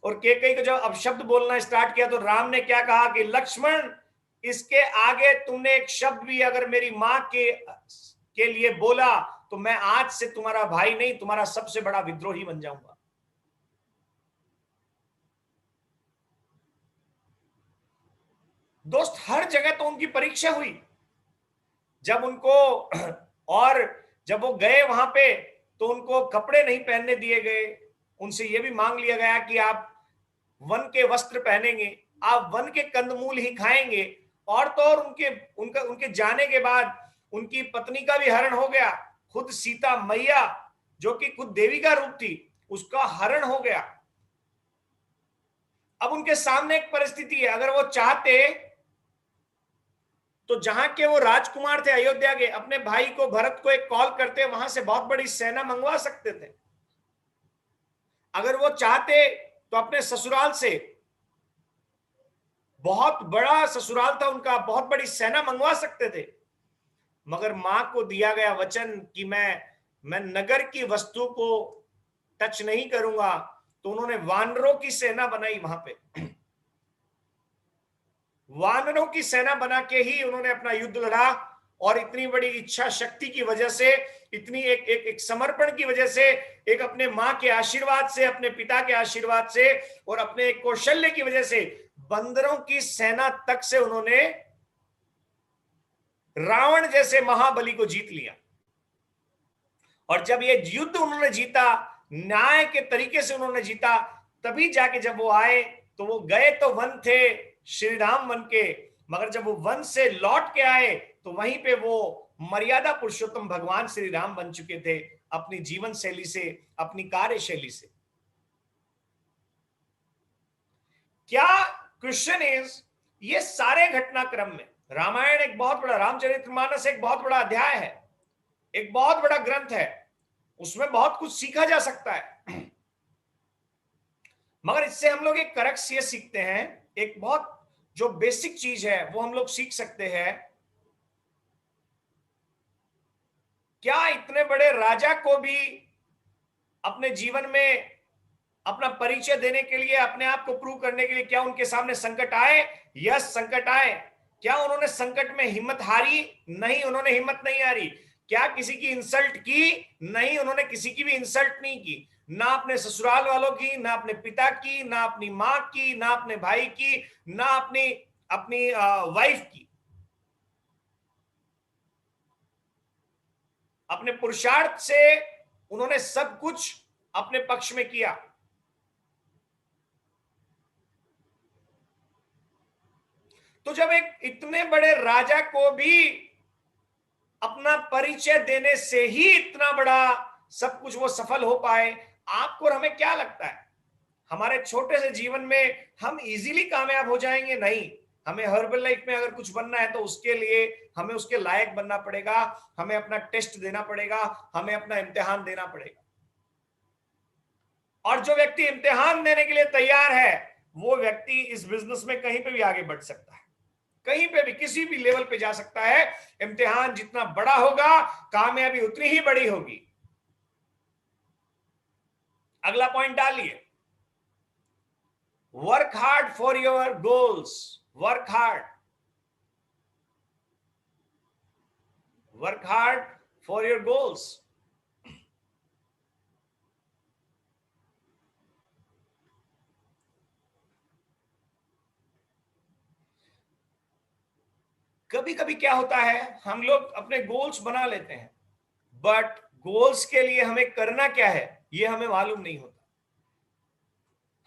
और कैकेयी को जब अपशब्द बोलना स्टार्ट किया तो राम ने क्या कहा कि लक्ष्मण, इसके आगे तुमने एक शब्द भी अगर मेरी मां के लिए बोला तो मैं आज से तुम्हारा भाई नहीं, तुम्हारा सबसे बड़ा विद्रोही बन जाऊंगा। दोस्त, हर जगह तो उनकी परीक्षा हुई। जब उनको और जब वो गए वहां पे तो उनको कपड़े नहीं पहनने दिए गए, उनसे यह भी मांग लिया गया कि आप वन के वस्त्र पहनेंगे, आप वन के कंदमूल ही खाएंगे। और तो और उनके जाने के बाद उनकी पत्नी का भी हरण हो गया। खुद सीता मैया, जो कि खुद देवी का रूप थी, उसका हरण हो गया। अब उनके सामने एक परिस्थिति है, अगर वो चाहते तो जहां के वो राजकुमार थे अयोध्या के, अपने भाई को भरत को एक कॉल करते, वहां से बहुत बड़ी सेना मंगवा सकते थे। अगर वो चाहते तो अपने ससुराल से, बहुत बड़ा ससुराल था उनका, बहुत बड़ी सेना मंगवा सकते थे। मगर मां को दिया गया वचन कि मैं नगर की वस्तु को टच नहीं करूंगा, तो उन्होंने वानरों की सेना बनाई वहां पे। वानरों की सेना बना के ही उन्होंने अपना युद्ध लड़ा। और इतनी बड़ी इच्छा शक्ति की वजह से, इतनी एक समर्पण की वजह से, एक अपने मां के आशीर्वाद से, अपने पिता के आशीर्वाद से, और अपने कौशल्य की वजह से बंदरों की सेना तक से उन्होंने रावण जैसे महाबली को जीत लिया। और जब ये युद्ध उन्होंने जीता, न्याय के तरीके से उन्होंने जीता, तभी जाके जब वो आए तो वो गए तो वन थे श्री राम वन के, मगर जब वो वन से लौट के आए तो वहीं पे वो मर्यादा पुरुषोत्तम भगवान श्री राम बन चुके थे, अपनी जीवन शैली से, अपनी कार्यशैली से। क्या क्वेश्चन इज, ये सारे घटनाक्रम में रामायण एक बहुत बड़ा, रामचरितमानस एक बहुत बड़ा अध्याय है, एक बहुत बड़ा ग्रंथ है, उसमें बहुत कुछ सीखा जा सकता है। मगर इससे हम लोग एक करक्स ये सीखते हैं, एक बहुत जो बेसिक चीज है वो हम लोग सीख सकते हैं। क्या इतने बड़े राजा को भी अपने जीवन में अपना परिचय देने के लिए, अपने आप को प्रूव करने के लिए, क्या उनके सामने संकट आए? यस, संकट आए। क्या उन्होंने संकट में हिम्मत हारी? नहीं, उन्होंने हिम्मत नहीं हारी। क्या किसी की इंसल्ट की? नहीं, उन्होंने किसी की भी इंसल्ट नहीं की, ना अपने ससुराल वालों की, ना अपने पिता की, ना अपनी मां की, ना अपने भाई की, ना अपनी अपनी वाइफ की। अपने पुरुषार्थ से उन्होंने सब कुछ अपने पक्ष में किया। तो जब एक इतने बड़े राजा को भी अपना परिचय देने से ही इतना बड़ा सब कुछ वो सफल हो पाए, आपको और हमें क्या लगता है हमारे छोटे से जीवन में हम इजीली कामयाब हो जाएंगे? नहीं, हमें हर्बल लाइफ में अगर कुछ बनना है तो उसके लिए हमें उसके लायक बनना पड़ेगा, हमें अपना टेस्ट देना पड़ेगा, हमें अपना इम्तिहान देना पड़ेगा। और जो व्यक्ति इम्तिहान देने के लिए तैयार है, वो व्यक्ति इस बिजनेस में कहीं पे भी आगे बढ़ सकता है, कहीं पे भी, किसी भी लेवल पे जा सकता है। इम्तिहान जितना बड़ा होगा, कामयाबी उतनी ही बड़ी होगी। अगला पॉइंट डालिए, work hard for your goals. Work hard, work hard for your goals. कभी कभी क्या होता है, हम लोग अपने गोल्स बना लेते हैं, बट गोल्स के लिए हमें करना क्या है ये हमें मालूम नहीं होता।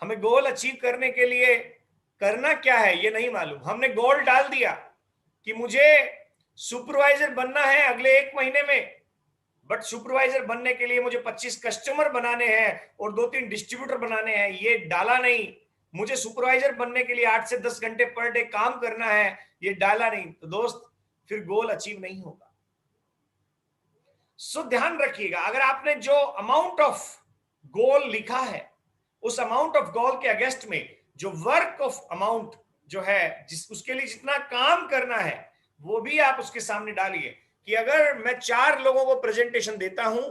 हमें गोल अचीव करने के लिए करना क्या है ये नहीं मालूम। हमने गोल डाल दिया कि मुझे सुपरवाइजर बनना है अगले 1 महीने में, बट सुपरवाइजर बनने के लिए मुझे 25 कस्टमर बनाने हैं और 2-3 डिस्ट्रीब्यूटर बनाने हैं, ये डाला नहीं। मुझे सुपरवाइजर बनने के लिए 8 से 10 घंटे पर डे काम करना है, ये डाला नहीं। तो दोस्त, फिर गोल अचीव नहीं होगा। सो ध्यान रखिएगा, अगर आपने जो अमाउंट ऑफ गोल लिखा है उस अमाउंट ऑफ गोल के अगेंस्ट में जो वर्क ऑफ अमाउंट जो है, जिस उसके लिए जितना काम करना है, वो भी आप उसके सामने डालिए कि अगर मैं 4 लोगों को प्रेजेंटेशन देता हूं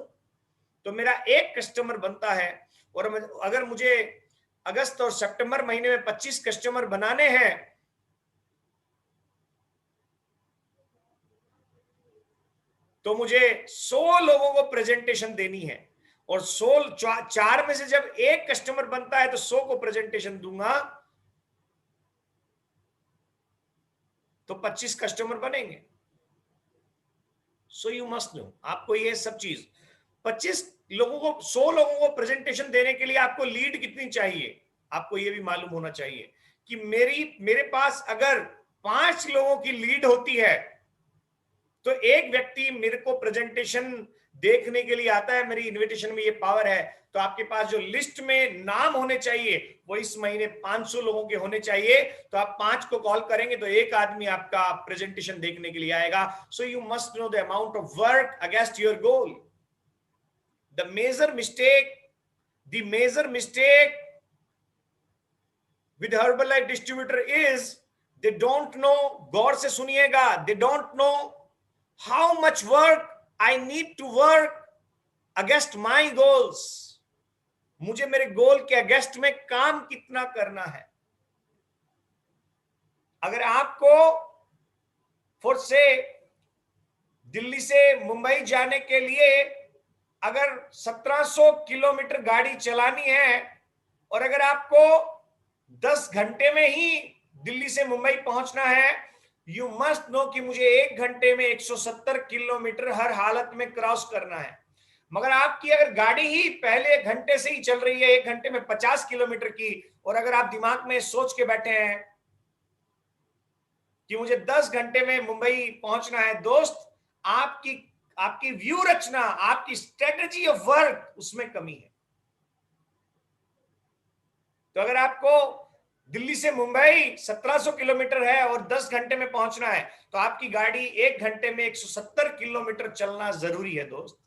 तो मेरा एक कस्टमर बनता है, और अगर मुझे अगस्त और सितंबर महीने में 25 कस्टमर बनाने हैं तो मुझे 100 लोगों को प्रेजेंटेशन देनी है, और 4 में से जब एक कस्टमर बनता है तो 100 को प्रेजेंटेशन दूंगा तो 25 कस्टमर बनेंगे। सो यू मस्ट नो, आपको ये सब चीज 25 लोगों को 100 लोगों को प्रेजेंटेशन देने के लिए आपको लीड कितनी चाहिए, आपको ये भी मालूम होना चाहिए कि मेरे पास अगर 5 लोगों की लीड होती है तो एक व्यक्ति मेरे को प्रेजेंटेशन देखने के लिए आता है, मेरी इनविटेशन में ये पावर है, तो आपके पास जो लिस्ट में नाम होने चाहिए वो इस महीने 500 लोगों के होने चाहिए, तो आप 5 को कॉल करेंगे तो एक आदमी आपका प्रेजेंटेशन देखने के लिए आएगा। So you must know the amount of work against your goal. The major mistake with Herbalife distributor is they don't know, गौर से सुनिएगा, they don't know how much work I need to work against my goals। मुझे मेरे गोल के against में काम कितना करना है। अगर आपको फॉर से दिल्ली से मुंबई जाने के लिए अगर 1700 किलोमीटर गाड़ी चलानी है, और अगर आपको 10 घंटे में ही दिल्ली से मुंबई पहुंचना है, यू मस्ट नो कि मुझे 1 घंटे में 170 किलोमीटर हर हालत में क्रॉस करना है। मगर आपकी अगर गाड़ी ही पहले 1 घंटे से ही चल रही है 1 घंटे में 50 किलोमीटर की, और अगर आप दिमाग में सोच के बैठे हैं कि मुझे 10 घंटे में मुंबई पहुंचना है, दोस्त आपकी व्यू रचना, आपकी स्ट्रेटजी ऑफ वर्क, उसमें कमी है। तो अगर आपको दिल्ली से मुंबई 1700 किलोमीटर है और 10 घंटे में पहुंचना है, तो आपकी गाड़ी 1 घंटे में 170 किलोमीटर चलना जरूरी है दोस्त।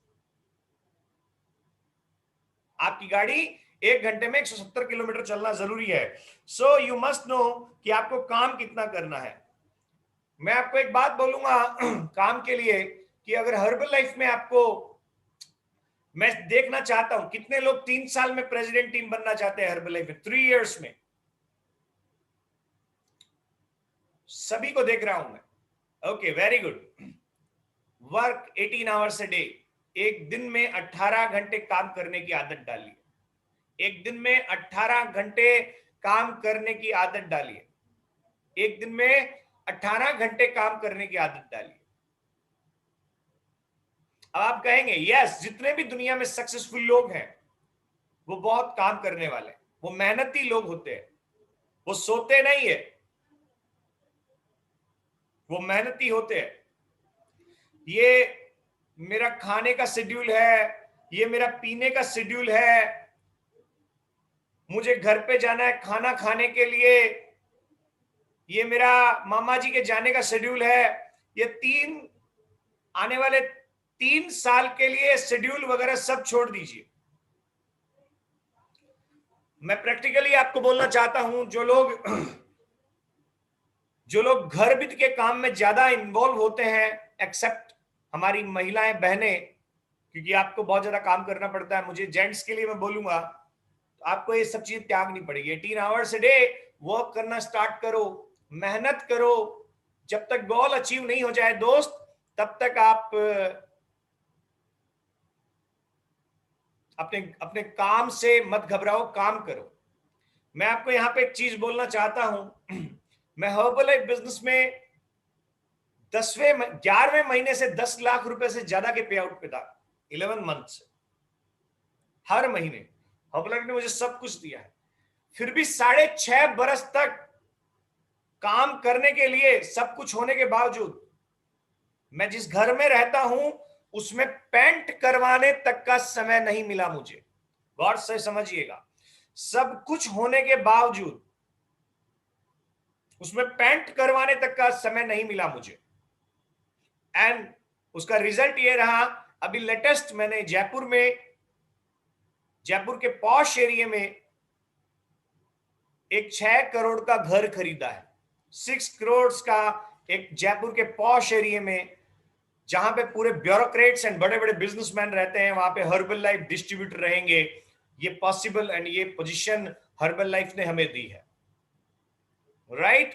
आपकी गाड़ी 1 घंटे में 170 किलोमीटर चलना जरूरी है। सो यू मस्ट नो कि आपको काम कितना करना है। मैं आपको एक बात बोलूंगा काम के लिए, कि अगर हर्बल लाइफ में आपको, मैं देखना चाहता हूं कितने लोग 3 साल में प्रेसिडेंट टीम बनना चाहते हैं हर्बल लाइफ में, 3 इयर्स में। सभी को देख रहा हूं मैं। Okay, very good. Work 18 hours a day, एक दिन में 18 घंटे काम करने की आदत डालिए। एक दिन में 18 घंटे काम करने की आदत डालिए। एक दिन में 18 घंटे काम करने की आदत डालिए। अब आप कहेंगे यस, जितने भी दुनिया में सक्सेसफुल लोग हैं वो बहुत काम करने वाले, वो मेहनती लोग होते हैं, वो सोते नहीं है, वो मेहनती होते हैं। ये मेरा खाने का शेड्यूल है, ये मेरा पीने का शेड्यूल है, मुझे घर पे जाना है खाना खाने के लिए, ये मेरा मामा जी के जाने का शेड्यूल है। ये आने वाले 3 साल के लिए शेड्यूल वगैरह सब छोड़ दीजिए। मैं प्रैक्टिकली आपको बोलना चाहता हूं, जो लोग घर वित्त के काम में ज्यादा इन्वॉल्व होते हैं, एक्सेप्ट हमारी महिलाएं बहनें, क्योंकि आपको बहुत ज्यादा काम करना पड़ता है। मुझे जेंट्स के लिए मैं बोलूंगा, तो आपको ये सब चीज त्यागनी पड़ेगी। 18 आवर्स ए डे वर्क करना स्टार्ट करो, मेहनत करो। जब तक गोल अचीव नहीं हो जाए दोस्त, तब तक आप अपने काम से मत घबराओ, काम करो। मैं आपको यहां पे एक चीज बोलना चाहता हूं। मैं हर्बल लाइफ बिजनेस में 11वें महीने से 10 लाख रुपए से ज्यादा के पे आउट पे था, 11 मंथ से। हर महीने हर्बल लाइफ ने मुझे सब कुछ दिया है, फिर भी 6.5 बरस तक काम करने के लिए, सब कुछ होने के बावजूद, मैं जिस घर में रहता हूं उसमें पेंट करवाने तक का समय नहीं मिला मुझे। गौर से समझिएगा, सब कुछ होने के बावजूद उसमें पेंट करवाने तक का समय नहीं मिला मुझे। एंड उसका रिजल्ट ये रहा, अभी लेटेस्ट मैंने जयपुर के पॉश एरिया में एक 6 करोड़ का घर खरीदा है, 6 करोड़ का, एक जयपुर के पॉश एरिया में जहां पे पूरे ब्यूरोक्रेट्स एंड बड़े बड़े बिजनेसमैन रहते हैं, वहां पे हर्बल लाइफ डिस्ट्रीब्यूटर रहेंगे। ये पॉसिबल एंड ये पोजीशन हर्बल लाइफ ने हमें दी है, राइट?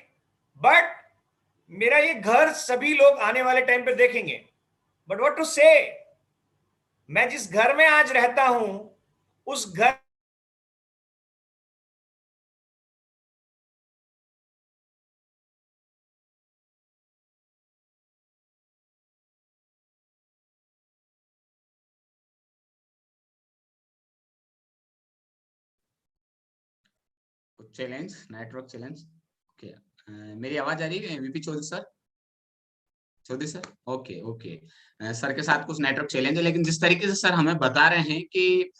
बट मेरा ये घर सभी लोग आने वाले टाइम पे देखेंगे, बट व्हाट टू से, मैं जिस घर में आज रहता हूं उस घर चैलेंज, नेटवर्क चैलेंज। ओके, मेरी आवाज आ रही है VP Chaudhary sir? Chaudhary sir, okay okay. Sir के साथ कुछ नेटवर्क चैलेंज है, लेकिन जिस तरीके से सर हमें बता रहे हैं कि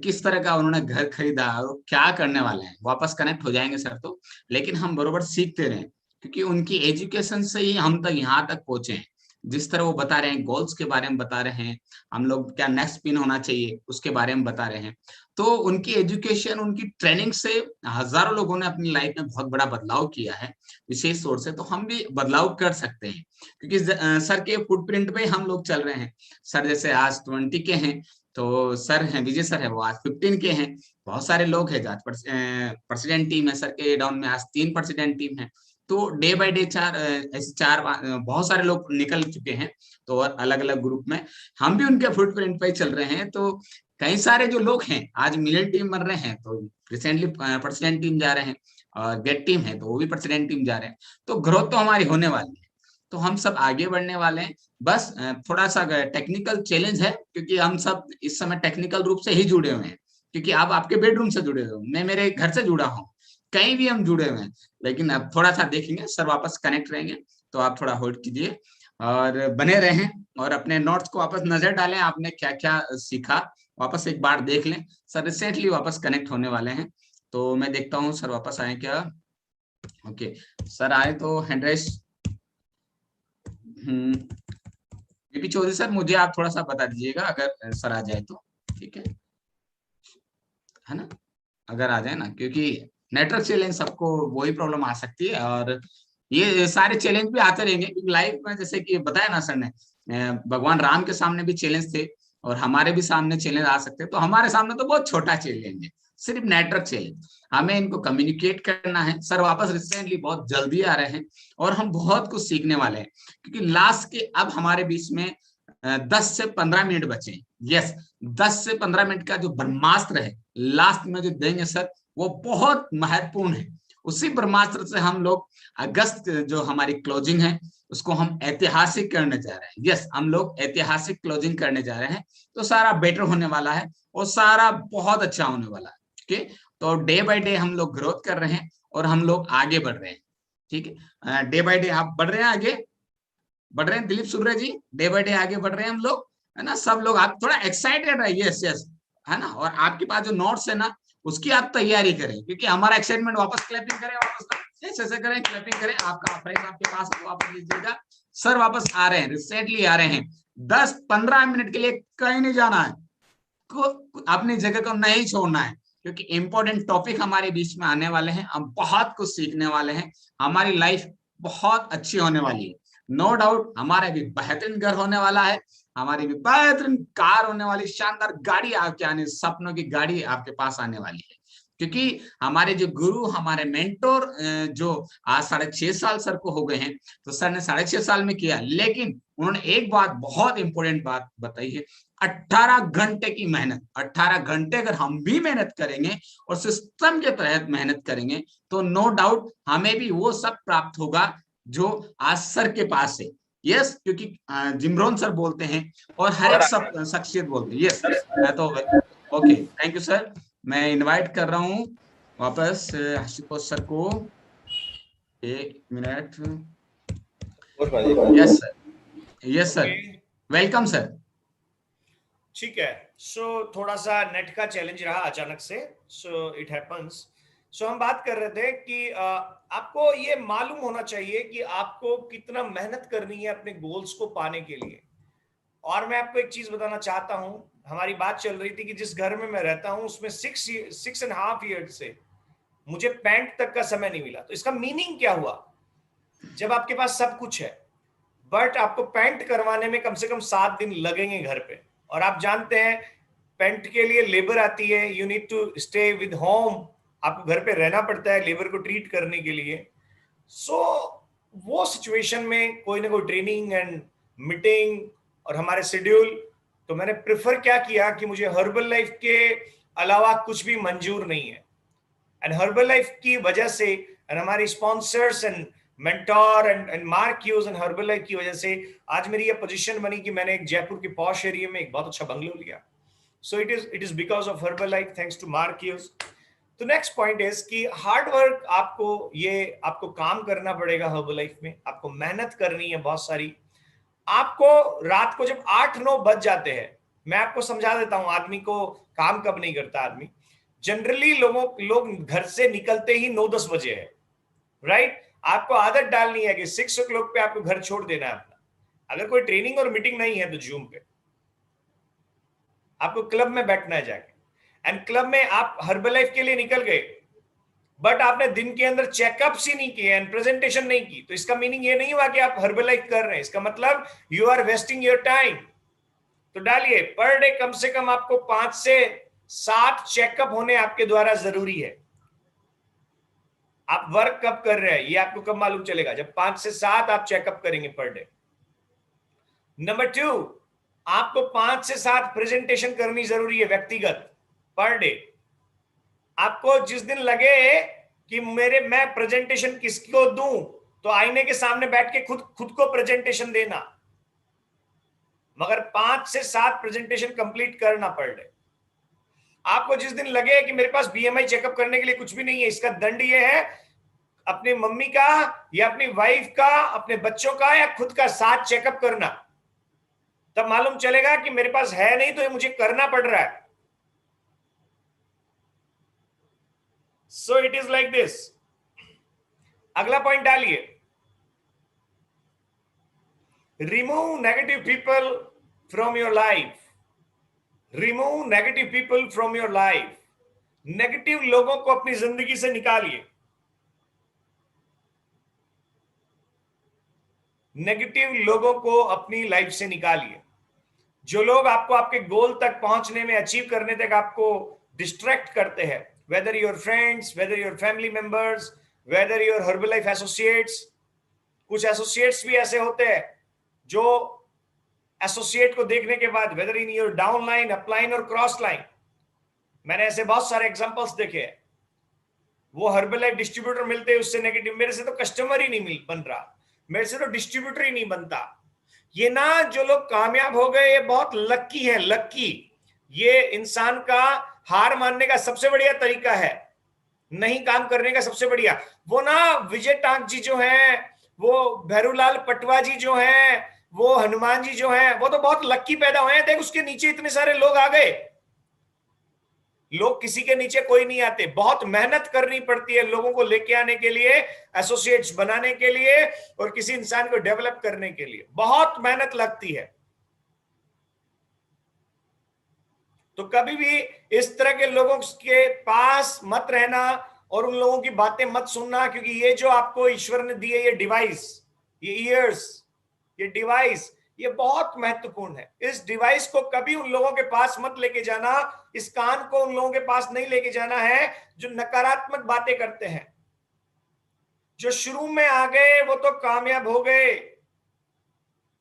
किस तरह का उन्होंने घर खरीदा और क्या करने वाले हैं, वापस कनेक्ट हो जाएंगे सर तो, लेकिन हम बरोबर सीखते रहे, क्योंकि उनकी एजुकेशन से ही हम तक यहाँ तक पहुंचे हैं। जिस तरह वो बता रहे हैं, गोल्स के बारे में बता रहे हैं, हम लोग क्या नेक्स्ट पिन होना चाहिए उसके बारे में बता रहे हैं। तो उनकी एजुकेशन, उनकी ट्रेनिंग से हजारों लोगों ने अपनी लाइफ में बहुत बड़ा बदलाव किया है, विशेष तौर से। तो हम भी बदलाव कर सकते हैं, क्योंकि सर के फुटप्रिंट पे हम लोग चल रहे हैं। सर जैसे आज 20 के हैं, तो सर हैं, विजय सर है, वो आज 15 के हैं। बहुत सारे लोग हैं, आज प्रेसिडेंट टीम है सर के डाउन में, आज 3 प्रेसिडेंट टीम है। तो डे बाय डे ऐसे 4 बहुत सारे लोग निकल चुके हैं, तो और अलग अलग ग्रुप में हम भी उनके फुटप्रिंट पे ही चल रहे हैं। तो कई सारे जो लोग हैं आज मिलियन टीम बन रहे हैं, तो रिसेंटली प्रेसिडेंट टीम जा रहे हैं, और गेट टीम है तो वो भी प्रेसिडेंट टीम जा रहे हैं। तो ग्रोथ तो हमारी होने वाली है, तो हम सब आगे बढ़ने वाले हैं। बस थोड़ा सा टेक्निकल चैलेंज है, क्योंकि हम सब इस समय टेक्निकल रूप से ही जुड़े हुए हैं, क्योंकि आप आपके बेडरूम से जुड़े हुए हो, मैं मेरे घर से जुड़ा हूँ, कहीं भी हम जुड़े हुए हैं। लेकिन अब थोड़ा सा देखेंगे, सर वापस कनेक्ट रहेंगे, तो आप थोड़ा होल्ड कीजिए और बने रहें, और अपने नोट्स को वापस नजर डालें, आपने क्या क्या सीखा वापस एक बार देख लें। सर रिसेंटली वापस कनेक्ट होने वाले हैं, तो मैं देखता हूँ सर वापस आए क्या। ओके, सर आए तो hand raise. BP Chaudhary sir, मुझे आप थोड़ा सा बता दीजिएगा अगर सर आ जाए तो, ठीक है ना? अगर आ जाए ना, क्योंकि नेटवर्क चैलेंज सबको वही प्रॉब्लम आ सकती है, और ये सारे चैलेंज भी आते रहेंगे, क्योंकि लाइफ में जैसे कि बताया ना सर ने, भगवान राम के सामने भी चैलेंज थे, और हमारे भी सामने चैलेंज आ सकते हैं। तो हमारे सामने तो बहुत छोटा चैलेंज है, सिर्फ नेटवर्क चैलेंज, हमें इनको कम्युनिकेट करना है। सर वापस रिसेंटली बहुत जल्दी आ रहे हैं, और हम बहुत कुछ सीखने वाले हैं, क्योंकि लास्ट के अब हमारे बीच में 10 से 15 मिनट बचे हैं। यस, 10 से 15 मिनट का जो ब्रह्मास्त्र है लास्ट में जो देंगे सर, वो बहुत महत्वपूर्ण है। उसी ब्रह्मास्त्र से हम लोग अगस्त जो हमारी क्लोजिंग है उसको हम ऐतिहासिक करने जा रहे हैं। यस, हम लोग ऐतिहासिक क्लोजिंग करने जा रहे हैं, तो सारा बेटर होने वाला है, और सारा बहुत अच्छा होने वाला है। ठीक है, तो डे बाय डे हम लोग ग्रोथ कर रहे हैं, और हम लोग आगे बढ़ रहे हैं। ठीक है, डे बाय डे आप बढ़ रहे हैं, आगे बढ़ रहे हैं। दिलीप सूर्य जी, डे बाय डे आगे बढ़ रहे हैं हम लोग, है ना? सब लोग आप थोड़ा एक्साइटेड रहिए, यस यस, है ना? और आपके पास जो नोट्स है ना, उसकी आप तैयारी करें, क्योंकि हमारा एक्साइटमेंट वापस क्लैपिंग करें, वापस ऐसे करें, क्लैपिंग करें। आपका फ्रेंड आपके पास वापस लीजिएगा। सर वापस आ रहे हैं, रिसेंटली आ रहे हैं। 10-15 मिनट के लिए कहीं नहीं जाना है, अपनी जगह को नहीं छोड़ना है, क्योंकि इंपॉर्टेंट टॉपिक हमारे बीच में आने वाले हैं। हम बहुत कुछ सीखने वाले हैं, हमारी लाइफ बहुत अच्छी होने वाली है। नो डाउट हमारा भी बेहतरीन घर होने वाला है, हमारी भी बेहतरीन कार होने वाली, शानदार गाड़ी आपके आने, सपनों की गाड़ी आपके पास आने वाली है। क्योंकि हमारे जो गुरु, हमारे मेंटोर, जो आज 6.5 साल सर को हो गए हैं, तो सर ने 6.5 साल में किया, लेकिन उन्होंने एक बात, बहुत इंपॉर्टेंट बात बताई है, 18 घंटे की मेहनत। 18 घंटे अगर हम भी मेहनत करेंगे और सिस्टम के तहत मेहनत करेंगे, तो नो डाउट हमें भी वो सब प्राप्त होगा जो आज सर के पास है। यस, क्योंकि जिमरोन सर बोलते हैं, और हर एक शख्सियत बोलते हैं। यस, तो ओके, थैंक यू सर। मैं इनवाइट कर रहा हूँ वापस आशुतोष सर को, 1 minute. Yes sir, yes sir, welcome sir. ठीक है, सो थोड़ा सा नेट का चैलेंज रहा अचानक से, सो इट हैपेंस। सो हम बात कर रहे थे कि आपको ये मालूम होना चाहिए कि आपको कितना मेहनत करनी है अपने गोल्स को पाने के लिए। और मैं आपको एक चीज बताना चाहता हूं, हमारी बात चल रही थी कि जिस घर में मैं रहता हूं उसमें 6.5 ईयर से मुझे पैंट तक का समय नहीं मिला। तो इसका मीनिंग क्या हुआ? जब आपके पास सब कुछ है बट आपको पेंट करवाने में कम से कम 7 दिन लगेंगे घर पे, और आप जानते हैं पेंट के लिए लेबर आती है, you need to stay with home, आपको घर पे रहना पड़ता है लेबर को ट्रीट करने के लिए। सो वो सिचुएशन में कोई ना कोई ट्रेनिंग एंड मीटिंग और हमारे शेड्यूल, तो मैंने प्रेफर क्या किया कि मुझे हर्बल लाइफ के अलावा कुछ भी मंजूर नहीं है। एंड हर्बल लाइफ की वजह से एंड हमारे sponsors and mentor and mark huge and herbal life की वजह से आज मेरी ये पोजीशन बनी कि मैंने एक जयपुर के पॉश एरिया में एक बहुत अच्छा बंगलो लिया। So it is because of herbal life, thanks to Mark Hughes. तो नेक्स्ट पॉइंट इज कि हार्ड वर्क, आपको काम करना पड़ेगा हर्बल लाइफ में, आपको मेहनत करनी है बहुत सारी। आपको रात को जब 8-9 बज जाते हैं, मैं आपको समझा देता हूं आदमी को काम कब नहीं करता। आदमी जनरली लोग घर से निकलते ही 9-10 बजे है, राइट? आपको आदत डालनी है कि 6 o'clock पे आपको घर छोड़ देना है अपना। अगर कोई ट्रेनिंग और मीटिंग नहीं है तो जूम पे आपको क्लब में बैठना है जाके, एंड क्लब में आप हर्बल लाइफ के लिए निकल गए बट आपने दिन के अंदर चेकअप्स ही नहीं किए एंड प्रेजेंटेशन नहीं की, तो इसका मीनिंग ये नहीं हुआ कि आप हर्बल लाइफ कर रहे हैं, इसका मतलब you are wasting your time. तो डालिए पर डे कम से कम आपको 5 से 7 चेकअप होने आपके द्वारा जरूरी है। आप वर्क कब कर रहे हैं ये आपको कब मालूम चलेगा? जब 5 से 7 आप चेकअप करेंगे पर डे। नंबर 2, आपको 5 से 7 प्रेजेंटेशन करनी जरूरी है व्यक्तिगत पर डे। आपको जिस दिन लगे कि मैं प्रेजेंटेशन किसको दूं, तो आईने के सामने बैठ के खुद को प्रेजेंटेशन देना, मगर 5 से 7 प्रेजेंटेशन कंप्लीट करना पर डे। आपको जिस दिन लगे कि मेरे पास बीएमआई चेकअप करने के लिए कुछ भी नहीं है, इसका दंड ये है अपनी मम्मी का या अपनी वाइफ का, अपने बच्चों का या खुद का 7 चेकअप करना, तब मालूम चलेगा कि मेरे पास है नहीं तो ये मुझे करना पड़ रहा है। सो इट इज लाइक दिस। अगला पॉइंट डालिए, remove negative people from your life. Remove negative people from your life. Negative लोगों को अपनी जिंदगी से निकालिए। नेगेटिव लोगों को अपनी लाइफ से निकालिए। जो लोग आपको आपके गोल तक पहुंचने में, अचीव करने तक आपको डिस्ट्रैक्ट करते हैं, whether your friends, whether your family members, whether your herbal life associates. कुछ एसोसिएट्स भी ऐसे होते हैं जो एसोसिएट को देखने के बाद, whether in your down line, up line और क्रॉस लाइन, मैंने ऐसे बहुत सारे एग्जांपल्स देखे हैं, वो हर्बल लाइफ डिस्ट्रीब्यूटर मिलते हैं उससे नेगेटिव, मेरे से तो कस्टमर ही नहीं बन रहा, मेरे से तो डिस्ट्रीब्यूटर ही नहीं बनता। ये ना जो लोग कामयाब हो गए ये बहुत लक्की है, लक्की। ये इंसान का हार मानने का सबसे बढ़िया तरीका है, नहीं काम करने का सबसे बढ़िया। वो ना विजय टांक जी जो हैं, वो भैरूलाल पटवा जी जो हैं, वो हनुमान जी जो हैं, वो तो बहुत लक्की पैदा हुए हैं। देख उसके नीचे इतने सारे लोग आ गए। लोग किसी के नीचे कोई नहीं आते, बहुत मेहनत करनी पड़ती है लोगों को लेके आने के लिए, एसोसिएट्स बनाने के लिए और किसी इंसान को डेवलप करने के लिए बहुत मेहनत लगती है। तो कभी भी इस तरह के लोगों के पास मत रहना और उन लोगों की बातें मत सुनना, क्योंकि ये जो आपको ईश्वर ने दी है ये डिवाइस, ये ईयर्स, ये डिवाइस, ये बहुत महत्वपूर्ण है। इस डिवाइस को कभी उन लोगों के पास मत लेके जाना, इस कान को उन लोगों के पास नहीं लेके जाना है जो नकारात्मक बातें करते हैं। जो शुरू में आ गए वो तो कामयाब हो गए,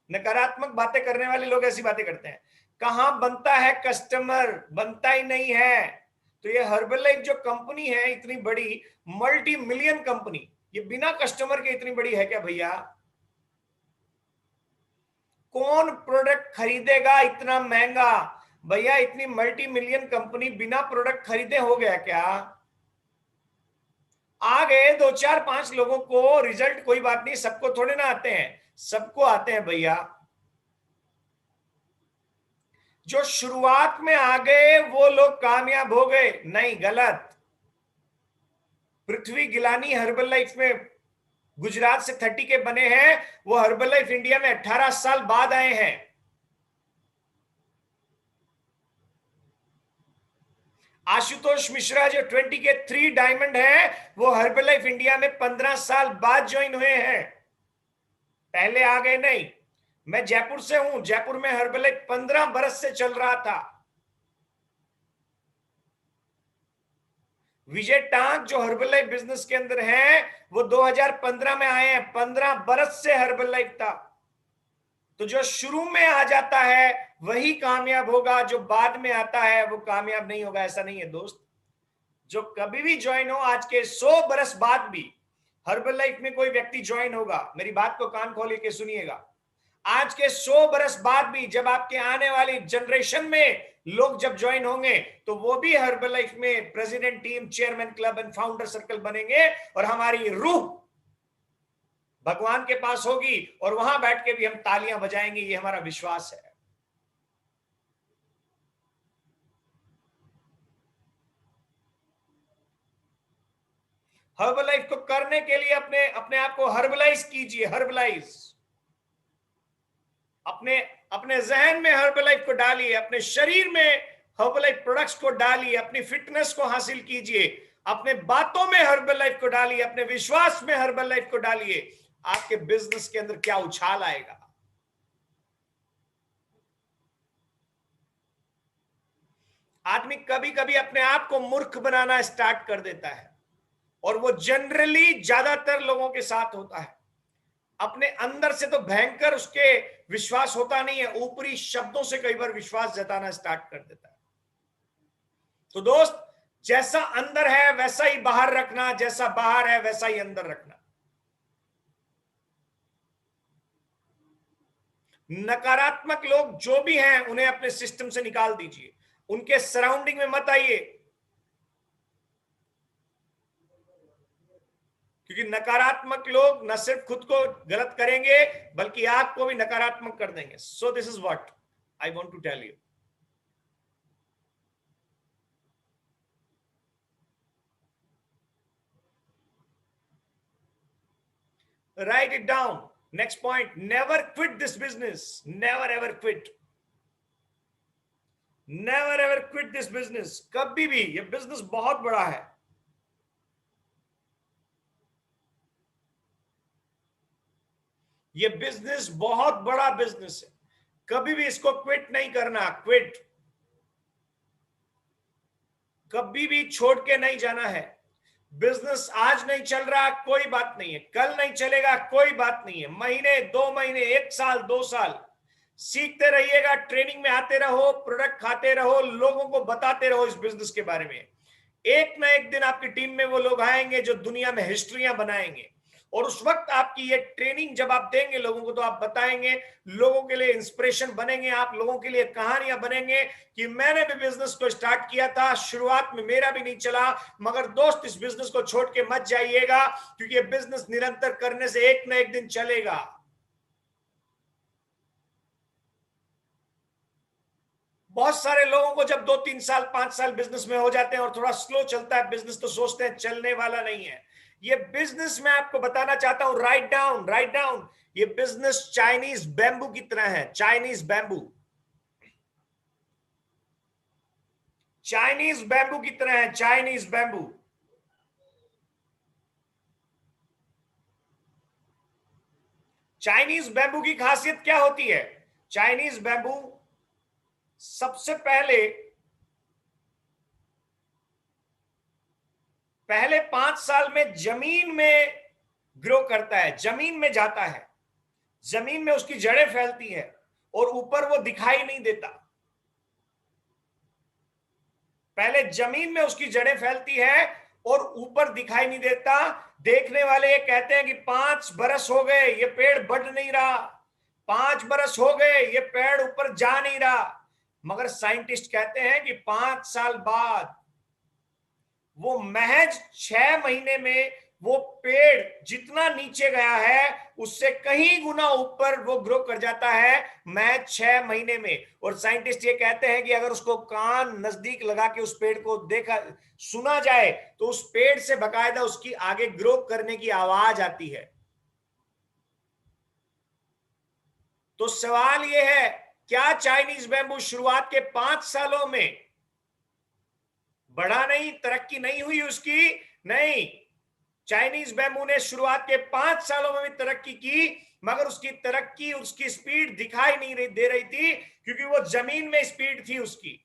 नकारात्मक बातें करने वाले लोग ऐसी बातें करते हैं। कहां बनता है कस्टमर? बनता ही नहीं है। तो ये हर्बल लाइफ जो कंपनी है इतनी बड़ी, मल्टी मिलियन कंपनी, ये बिना कस्टमर के इतनी बड़ी है क्या भैया? कौन प्रोडक्ट खरीदेगा इतना महंगा? भैया इतनी मल्टी मिलियन कंपनी बिना प्रोडक्ट खरीदे हो गया क्या? आ गए 2-4-5 लोगों को रिजल्ट, कोई बात नहीं, सबको थोड़े ना आते हैं, सबको आते हैं भैया। जो शुरुआत में आ गए वो लोग कामयाब हो गए? नहीं, गलत। पृथ्वी गिलानी हर्बल लाइफ में गुजरात से 30 के बने हैं, वो हर्बल लाइफ इंडिया में 18 साल बाद आए हैं। आशुतोष मिश्रा जो 20 के 3 डायमंड है, वो हर्बलाइफ इंडिया में 15 साल बाद ज्वाइन हुए हैं, पहले आ गए नहीं। मैं जयपुर से हूं, जयपुर में हर्बलाइफ 15 बरस से चल रहा था। विजय टांक जो हर्बलाइफ बिजनेस के अंदर है, वो 2015 में आए हैं, 15 बरस से हर्बलाइफ था। तो जो शुरू में आ जाता है वही कामयाब होगा, जो बाद में आता है वो कामयाब नहीं होगा। ऐसा नहीं है दोस्त, जो कभी भी ज्वाइन हो, आज के 100 बरस बाद भी हर्बलाइफ में कोई व्यक्ति ज्वाइन होगा, मेरी बात को कान खोल के सुनिएगा, आज के 100 बरस बाद भी जब आपके आने वाली जनरेशन में लोग जब ज्वाइन होंगे, तो वो भी हर्बलाइफ में president, team, chairman, club and founder circle बनेंगे, और हमारी रूह भगवान के पास होगी, और वहां बैठ के भी हम तालियां बजाएंगे। ये हमारा विश्वास है। हर्बलाइफ को करने के लिए अपने अपने आप को हर्बलाइज कीजिए। हर्बलाइज अपने अपने जहन में हर्बलाइफ को डालिए, अपने शरीर में हर्बलाइफ प्रोडक्ट्स को डालिए, अपनी फिटनेस को हासिल कीजिए, अपने बातों में हर्बलाइफ को डालिए, अपने विश्वास में हर्बलाइफ को डालिए। आपके बिजनेस के अंदर क्या उछाल आएगा। आदमी कभी कभी अपने आप को मूर्ख बनाना स्टार्ट कर देता है, और वो जनरली ज्यादातर लोगों के साथ होता है। अपने अंदर से तो भयंकर उसके विश्वास होता नहीं है, ऊपरी शब्दों से कई बार विश्वास जताना स्टार्ट कर देता है। तो दोस्त, जैसा अंदर है वैसा ही बाहर रखना, जैसा बाहर है वैसा ही अंदर रखना। नकारात्मक लोग जो भी हैं उन्हें अपने सिस्टम से निकाल दीजिए, उनके सराउंडिंग में मत आइए, क्योंकि नकारात्मक लोग न सिर्फ खुद को गलत करेंगे बल्कि आपको भी नकारात्मक कर देंगे। So this is what I want to tell you. Write it down. Next point, never quit this business. Never ever quit. Never ever quit this business. कभी भी, ये बिजनेस बहुत बड़ा है। ये बिजनेस बहुत बड़ा बिजनेस है, कभी भी इसको क्विट नहीं करना। क्विट कभी भी छोड़ के नहीं जाना है। बिजनेस आज नहीं चल रहा कोई बात नहीं है, कल नहीं चलेगा कोई बात नहीं है, महीने, 2 महीने, 1 साल, 2 साल सीखते रहिएगा, ट्रेनिंग में आते रहो, प्रोडक्ट खाते रहो, लोगों को बताते रहो इस बिजनेस के बारे में। एक ना एक दिन आपकी टीम में वो लोग आएंगे जो दुनिया में हिस्ट्रियां बनाएंगे, और उस वक्त आपकी ये ट्रेनिंग जब आप देंगे लोगों को, तो आप बताएंगे, लोगों के लिए इंस्पिरेशन बनेंगे, आप लोगों के लिए कहानियां बनेंगे कि मैंने भी बिजनेस को स्टार्ट किया था, शुरुआत में मेरा भी नहीं चला, मगर दोस्त इस बिजनेस को छोड़ के मत जाइएगा, क्योंकि ये बिजनेस निरंतर करने से एक ना एक दिन चलेगा। बहुत सारे लोगों को जब 2-3 साल 5 साल बिजनेस में हो जाते हैं और थोड़ा स्लो चलता है बिजनेस, तो सोचते हैं चलने वाला नहीं है। ये बिजनेस मैं आपको बताना चाहता हूं, राइट डाउन, राइट डाउन, ये बिजनेस चाइनीज बैम्बू की तरह है। चाइनीज बैम्बू, चाइनीज बैम्बू की तरह है। चाइनीज बैम्बू, चाइनीज बैम्बू की खासियत क्या होती है? चाइनीज बैम्बू सबसे पहले 5 साल में जमीन में ग्रो करता है, जमीन में जाता है, जमीन में उसकी जड़ें फैलती है, और ऊपर वो दिखाई नहीं देता। पहले जमीन में उसकी जड़ें फैलती है और ऊपर दिखाई नहीं देता। देखने वाले ये कहते हैं कि 5 बरस हो गए ये पेड़ बढ़ नहीं रहा, 5 बरस हो गए ये पेड़ ऊपर जा नहीं रहा, मगर साइंटिस्ट कहते हैं कि 5 साल बाद वो महज 6 महीने में वो पेड़ जितना नीचे गया है उससे कहीं गुना ऊपर वो ग्रो कर जाता है, महज 6 महीने में। और साइंटिस्ट ये कहते हैं कि अगर उसको कान नजदीक लगा के उस पेड़ को देखा सुना जाए तो उस पेड़ से बकायदा उसकी आगे ग्रो करने की आवाज आती है। तो सवाल ये है, क्या चाइनीज बैम्बू शुरुआत के 5 सालों में बढ़ा नहीं, तरक्की नहीं हुई उसकी, नहीं। चाइनीज बैम्बू ने शुरुआत के 5 सालों में भी तरक्की की, मगर उसकी तरक्की, उसकी स्पीड दिखाई नहीं दे रही थी, क्योंकि वो जमीन में स्पीड थी उसकी।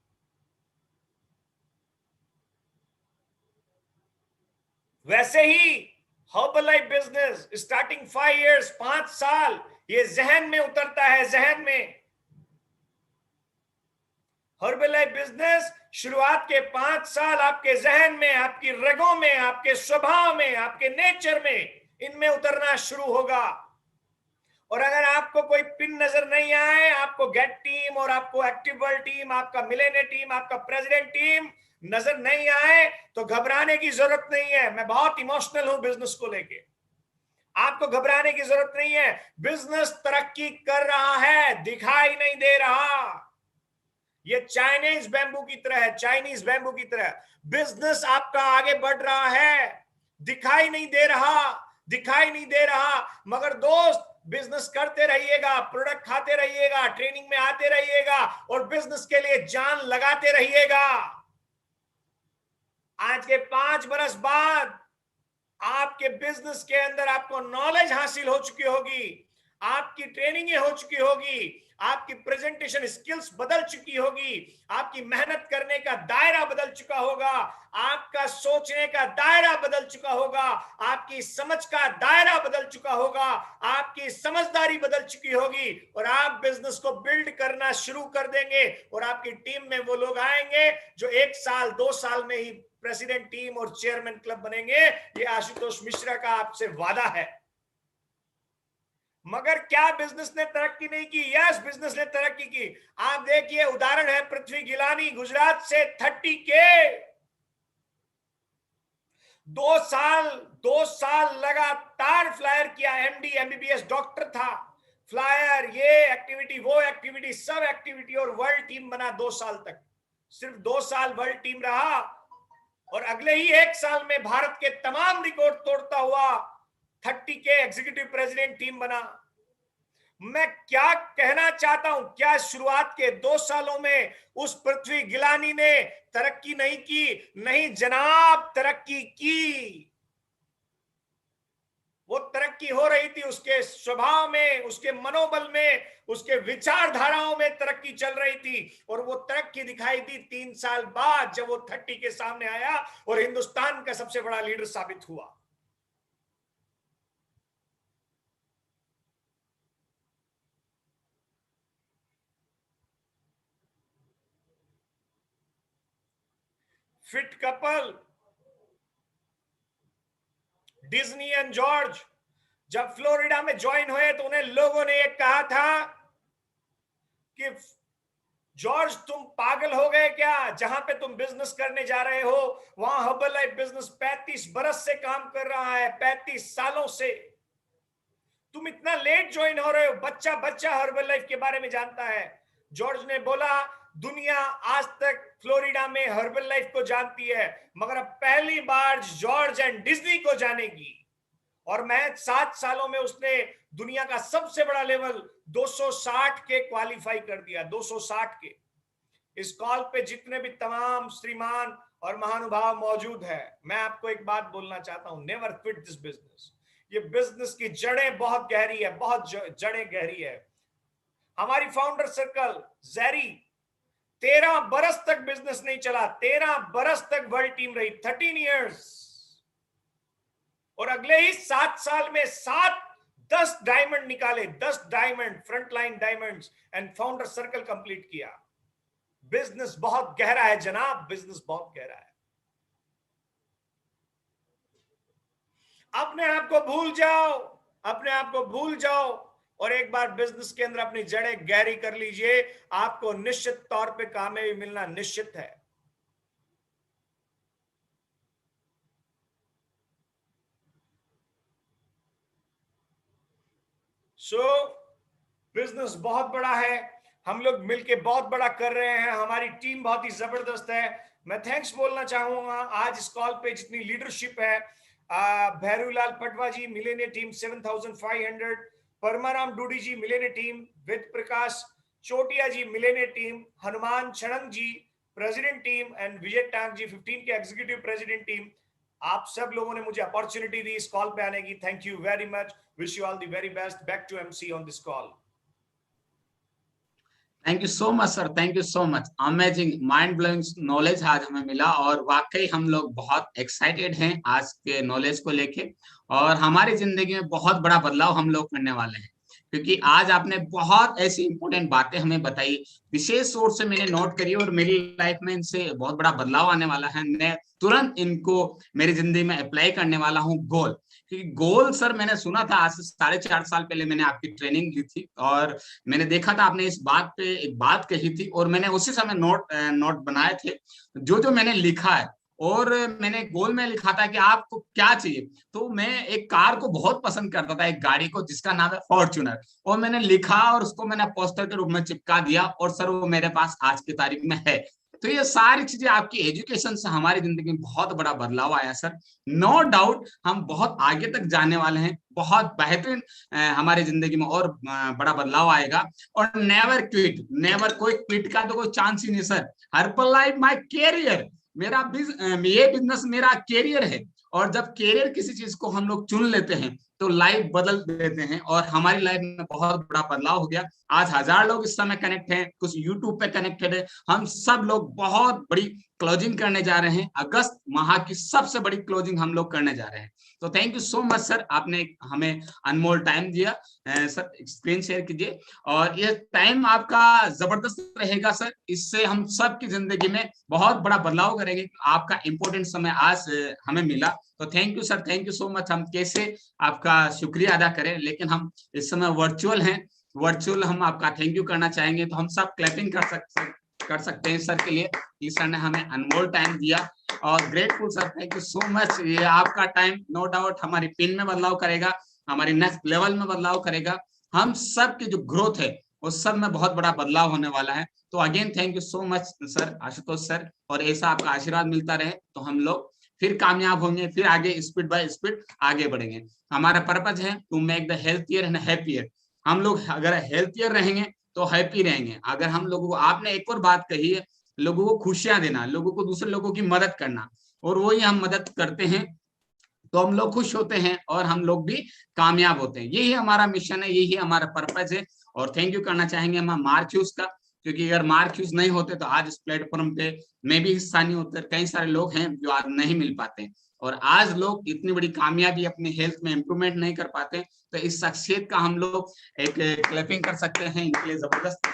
वैसे ही हर्बलाइफ बिजनेस स्टार्टिंग 5 इयर्स, 5 साल, ये जहन में उतरता है, जहन में। हर्बलाइफ बिजनेस शुरुआत के 5 साल आपके जहन में, आपकी रगों में, आपके स्वभाव में, आपके नेचर में, इनमें उतरना शुरू होगा। और अगर आपको कोई पिन नजर नहीं आए, आपको गेट टीम और आपको एक्टिव वर्ल्ड टीम, आपका मिलेनियर टीम, आपका प्रेसिडेंट टीम नजर नहीं आए, तो घबराने की जरूरत नहीं है। मैं बहुत इमोशनल हूं बिजनेस को लेके, आपको घबराने की जरूरत नहीं है। बिजनेस तरक्की कर रहा है, दिखाई नहीं दे रहा। ये चाइनीज बैम्बू की तरह है, चाइनीज बैम्बू की तरह। बिजनेस आपका आगे बढ़ रहा है, दिखाई नहीं दे रहा, दिखाई नहीं दे रहा। मगर दोस्त, बिजनेस करते रहिएगा, प्रोडक्ट खाते रहिएगा, ट्रेनिंग में आते रहिएगा और बिजनेस के लिए जान लगाते रहिएगा। आज के 5 बरस बाद आपके बिजनेस के अंदर आपको नॉलेज हासिल हो चुकी होगी, आपकी ट्रेनिंग हो चुकी होगी, आपकी प्रेजेंटेशन स्किल्स बदल चुकी होगी, आपकी मेहनत करने का दायरा बदल चुका होगा, आपका सोचने का दायरा बदल चुका होगा, आपकी समझ का दायरा बदल चुका होगा, आपकी समझदारी बदल चुकी होगी, और आप बिजनेस को बिल्ड करना शुरू कर देंगे। और आपकी टीम में वो लोग आएंगे जो 1 साल 2 साल में ही प्रेसिडेंट टीम और चेयरमैन क्लब बनेंगे। ये आशुतोष मिश्रा का आपसे वादा है। मगर क्या बिजनेस ने तरक्की नहीं की? यस, बिजनेस ने तरक्की की। आप देखिए, उदाहरण है पृथ्वी गिलानी, गुजरात से 30K, 2 साल लगातार फ्लायर किया। MD MBBS डॉक्टर था, फ्लायर, ये एक्टिविटी, वो एक्टिविटी, सब एक्टिविटी, और वर्ल्ड टीम बना 2 साल तक। सिर्फ 2 साल वर्ल्ड टीम रहा, और अगले ही 1 साल में भारत के तमाम रिकॉर्ड तोड़ता हुआ 30K एग्जीक्यूटिव प्रेसिडेंट टीम बना। मैं क्या कहना चाहता हूं, क्या शुरुआत के 2 सालों में उस पृथ्वी गिलानी ने तरक्की नहीं की? नहीं जनाब, तरक्की की। वो तरक्की हो रही थी, उसके स्वभाव में, उसके मनोबल में, उसके विचारधाराओं में तरक्की चल रही थी। और वो तरक्की दिखाई दी 3 साल बाद, जब वो 30 के सामने आया और हिंदुस्तान का सबसे बड़ा लीडर साबित हुआ। Fit couple, Disney and George, जब फ्लोरिडा में ज्वाइन हुए तो उन्हें लोगों ने एक कहा था कि जॉर्ज, तुम पागल हो गए क्या? जहां पे तुम बिजनेस करने जा रहे हो, वहां हर्बलाइफ बिजनेस 35 बरस से काम कर रहा है, 35 सालों से। तुम इतना लेट ज्वाइन हो रहे हो, बच्चा बच्चा हर्बलाइफ के बारे में जानता है। जॉर्ज ने बोला, दुनिया आज तक फ्लोरिडा में हर्बलाइफ को जानती है, मगर अब पहली बार जॉर्ज एंड डिज्नी को जानेगी। और मैं 7 सालों में उसने दुनिया का सबसे बड़ा लेवल 260 के क्वालिफाई कर दिया, 260 के। इस कॉल पे जितने भी तमाम श्रीमान और महानुभाव मौजूद है, मैं आपको एक बात बोलना चाहता हूं, नेवर क्विट दिस बिजनेस। ये बिजनेस की जड़ें बहुत गहरी है, बहुत जड़ें गहरी है। हमारी फाउंडर सर्कल जैरी 13 बरस तक बिजनेस नहीं चला, 13 बरस तक वर्ल्ड टीम रही, 13 इयर्स। और अगले ही 7 साल में 10 डायमंड निकाले, 10 diamond, frontline diamonds, and founder circle complete किया। बिजनेस बहुत गहरा है जनाब, बिजनेस बहुत गहरा है। अपने आप को भूल जाओ, अपने आप को भूल जाओ, और एक बार बिजनेस के अंदर अपनी जड़ें गहरी कर लीजिए, आपको निश्चित तौर पे कामयाबी मिलना निश्चित है। बिजनेस बहुत बड़ा है, हम लोग मिलके बहुत बड़ा कर रहे हैं, हमारी टीम बहुत ही जबरदस्त है। मैं थैंक्स बोलना चाहूंगा आज इस कॉल पे जितनी लीडरशिप है। Bherulal Patwa ji, millionaire team 7500, Paramaram Dudi ji, millionaire team, Ved Prakash Chotiya ji, millionaire team, Hanuman Chhanang ji, president team and Vijay Tang ji 15 के एग्जीक्यूटिव प्रेसिडेंट टीम, आप सब लोगों ने मुझे अपॉर्चुनिटी दी इस कॉल पे आने की. Thank you very much. Wish you all the very best. Back to MC on this call. Thank you so much sir, thank you so much. Amazing, mind blowing knowledge आज हमें मिला और वाकई हम लोग बहुत एक्साइटेड हैं आज के नॉलेज को लेके, और हमारी जिंदगी में बहुत बड़ा बदलाव हम लोग करने वाले हैं, क्योंकि आज आपने बहुत ऐसी इंपॉर्टेंट बातें हमें बताई, विशेष तौर से मैंने नोट करी और मेरी लाइफ में इनसे बहुत बड़ा बदलाव आने वाला है. मैं तुरंत इनको मेरी जिंदगी में अप्लाई करने वाला हूँ. गोल, क्योंकि गोल सर मैंने सुना था आज से 4.5 साल पहले मैंने आपकी ट्रेनिंग ली थी, और मैंने देखा था आपने इस बात पे एक बात कही थी, और मैंने उसी समय नोट बनाए थे जो जो मैंने लिखा है. और मैंने गोल में लिखा था कि आपको क्या चाहिए. तो मैं एक कार को बहुत पसंद करता था, एक गाड़ी को जिसका नाम है फॉर्च्यूनर, और मैंने लिखा और उसको मैंने पोस्टर के रूप में चिपका दिया, और सर वो मेरे पास आज की तारीख में है. तो ये सारी चीजें आपकी एजुकेशन से हमारी जिंदगी में बहुत बड़ा बदलाव आया सर. नो डाउट हम बहुत आगे तक जाने वाले हैं, बहुत बेहतरीन हमारी जिंदगी में और बड़ा बदलाव आएगा. और नेवर क्विट, नेवर, कोई क्विट का तो कोई चांस ही नहीं sir. Herbal life my career, मेरा ये बिजनेस मेरा कैरियर है. और जब कैरियर किसी चीज को हम लोग चुन लेते हैं तो लाइफ बदल देते हैं, और हमारी लाइफ में बहुत बड़ा बदलाव हो गया. आज 1000 लोग इस समय कनेक्ट हैं, कुछ यूट्यूब पे कनेक्टेड है. हम सब लोग बहुत बड़ी क्लोजिंग करने जा रहे हैं, अगस्त माह की सबसे बड़ी क्लोजिंग हम लोग करने जा रहे हैं. तो thank you so much sir, आपने हमें अनमोल टाइम दिया. सर स्क्रीन शेयर कीजिए, और ये टाइम आपका जबरदस्त रहेगा सर. इससे हम सब की जिंदगी में बहुत बड़ा बदलाव करेंगे. आपका इंपॉर्टेंट समय आज हमें मिला, तो thank you sir, thank you so much. हम कैसे आपका शुक्रिया अदा करें, लेकिन हम इस समय वर्चुअल हैं, वर्चुअल हम आपका थैंक यू करना चाहेंगे. तो हम सब क्लैपिंग कर सकते हैं सर के लिए, इस सर ने हमें अनमोल टाइम दिया, और grateful sir, thank you so much. ये आपका टाइम नो डाउट हमारी पिन में बदलाव करेगा, हमारी नेक्स्ट लेवल में बदलाव करेगा. हम सब की जो ग्रोथ है उस सब में बहुत बड़ा बदलाव होने वाला है. तो again thank you so much sir, Ashutosh sir, और ऐसा आपका आशीर्वाद मिलता रहे तो हम लोग फिर कामयाब होंगे, फिर आगे स्पीड बाय स्पीड आगे बढ़ेंगे. हमारा पर्पज है to make the healthier and happier. हम लोग अगर हेल्थियर रहेंगे तो हैप्पी रहेंगे. अगर हम लोगों को, आपने एक और बात कही है, लोगों को खुशियां देना, लोगों को, दूसरे लोगों की मदद करना, और वही हम मदद करते हैं तो हम लोग खुश होते हैं और हम लोग भी कामयाब होते हैं. यही हमारा मिशन है, यही हमारा पर्पज है. और थैंक यू करना चाहेंगे हम मार्क ह्यूज का, क्योंकि अगर मार्क ह्यूज नहीं होते तो आज इस प्लेटफॉर्म पे मैं भी हिस्सा नहीं होता. कई सारे लोग हैं जो आज नहीं मिल पाते, और आज लोग इतनी बड़ी कामयाबी अपनी हेल्थ में इंप्रूवमेंट नहीं कर पाते. तो इस शख्सियत का हम लोग एक क्लैपिंग कर सकते हैं, इनके लिए जबरदस्त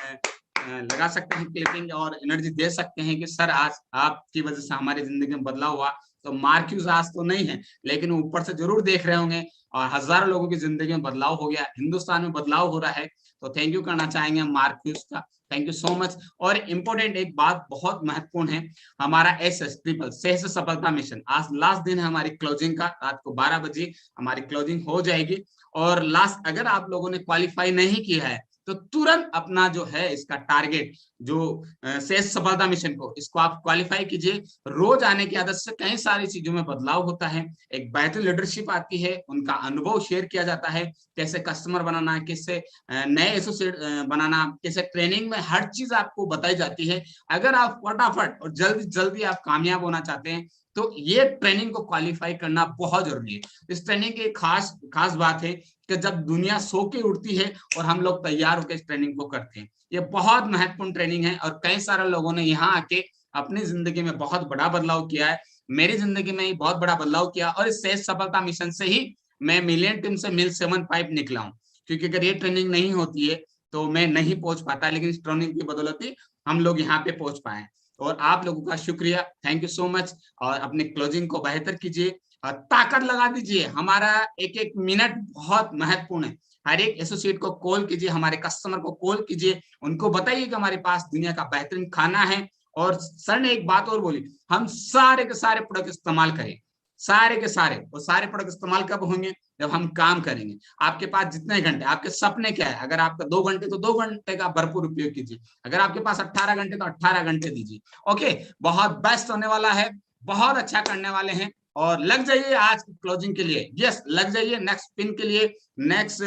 लगा सकते हैं क्लिपिंग, और एनर्जी दे सकते हैं कि सर आज आपकी वजह से हमारी जिंदगी में बदलाव हुआ. तो मार्क ह्यूज आज तो नहीं है, लेकिन ऊपर से जरूर देख रहे होंगे, और हजारों लोगों की जिंदगी में बदलाव हो गया, हिंदुस्तान में बदलाव हो रहा है. तो थैंक यू करना चाहेंगे मार्क ह्यूज का, थैंक यू सो मच. और इम्पोर्टेंट एक बात बहुत महत्वपूर्ण है, हमारा SS ट्रिपल सहज सफलता मिशन, आज लास्ट दिन है हमारी क्लोजिंग का. रात को 12 बजे हमारी क्लोजिंग हो जाएगी. और लास्ट, अगर आप लोगों ने क्वालिफाई नहीं किया है तो तुरंत अपना जो है इसका टारगेट, जो सहज सफलता मिशन को, इसको आप क्वालिफाई कीजिए. रोज आने की आदत से कई सारी चीजों में बदलाव होता है, एक बेहतर लीडरशिप आती है, उनका अनुभव शेयर किया जाता है, कैसे कस्टमर बनाना, कैसे नए एसोसिएट बनाना, कैसे ट्रेनिंग में हर चीज आपको बताई जाती है. अगर आप फटाफट और जल्दी जल्दी आप कामयाब होना चाहते हैं तो ये ट्रेनिंग को क्वालिफाई करना बहुत जरूरी है. इस ट्रेनिंग की खास खास बात है कि जब दुनिया सो के उठती है और हम लोग तैयार होकर इस ट्रेनिंग को करते हैं. ये बहुत महत्वपूर्ण ट्रेनिंग है, और कई सारे लोगों ने यहाँ आके अपनी जिंदगी में बहुत बड़ा बदलाव किया है. मेरी जिंदगी में ही बहुत बड़ा बदलाव किया, और इस सहज सफलता मिशन से ही मैं मिलियन टीम से मिल 7 निकला हूँ. क्योंकि अगर ये ट्रेनिंग नहीं होती है तो मैं नहीं पहुंच पाता, लेकिन इस ट्रेनिंग की बदौलत हम लोग यहाँ पे पहुंच पाए. और आप लोगों का शुक्रिया, थैंक यू सो मच. और अपने क्लोजिंग को बेहतर कीजिए, ताकत लगा दीजिए. हमारा एक एक मिनट बहुत महत्वपूर्ण है. हर एक एसोसिएट को कॉल कीजिए, हमारे कस्टमर को कॉल कीजिए, उनको बताइए कि हमारे पास दुनिया का बेहतरीन खाना है. और सर ने एक बात और बोली, हम सारे के सारे प्रोडक्ट इस्तेमाल करें, सारे के सारे. और सारे प्रोडक्ट इस्तेमाल कब होंगे? जब हम काम करेंगे. आपके पास जितने घंटे, आपके सपने क्या है, अगर आपका 2 घंटे तो 2 घंटे का भरपूर उपयोग कीजिए. अगर आपके पास 18 घंटे तो 18 घंटे दीजिए. ओके, बहुत बेस्ट होने वाला है, बहुत अच्छा करने वाले हैं. और लग जाइए आज की क्लोजिंग के लिए। यस, लग जाइए नेक्स्ट पिन के लिए, नेक्स्ट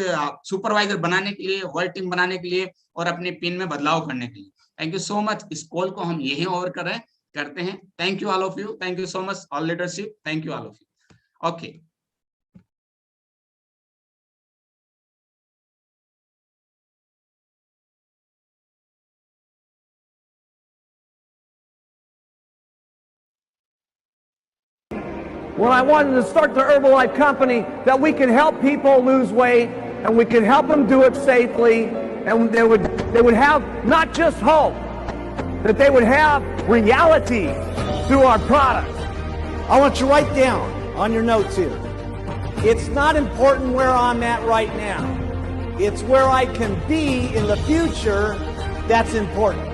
सुपरवाइजर बनाने के लिए, वर्ल्ड टीम बनाने के लिए और अपने पिन में बदलाव करने के लिए। Thank you so much. इस कॉल को हम यही ओवर करते हैं। Thank you all of you, thank you so much all leadership, thank you all of you. Okay. When I wanted to start the Herbalife company, that we could help people lose weight and we could help them do it safely, and they would have not just hope, that they would have reality through our products. I want you to write down on your notes here. It's not important where I'm at right now. It's where I can be in the future that's important.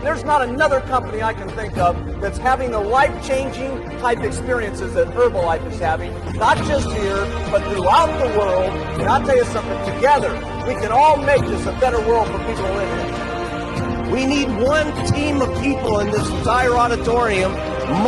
There's not another company I can think of that's having the life-changing type experiences that Herbalife is having, not just here, but throughout the world. And I'll tell you something, together, we can all make this a better world for people to live in. We need one team of people in this entire auditorium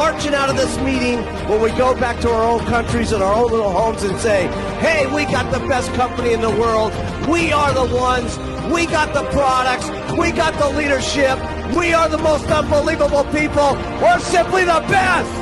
marching out of this meeting when we go back to our own countries and our own little homes and say, hey, we got the best company in the world. We are the ones. We got the products. We got the leadership. We are the most unbelievable people. We're simply the best.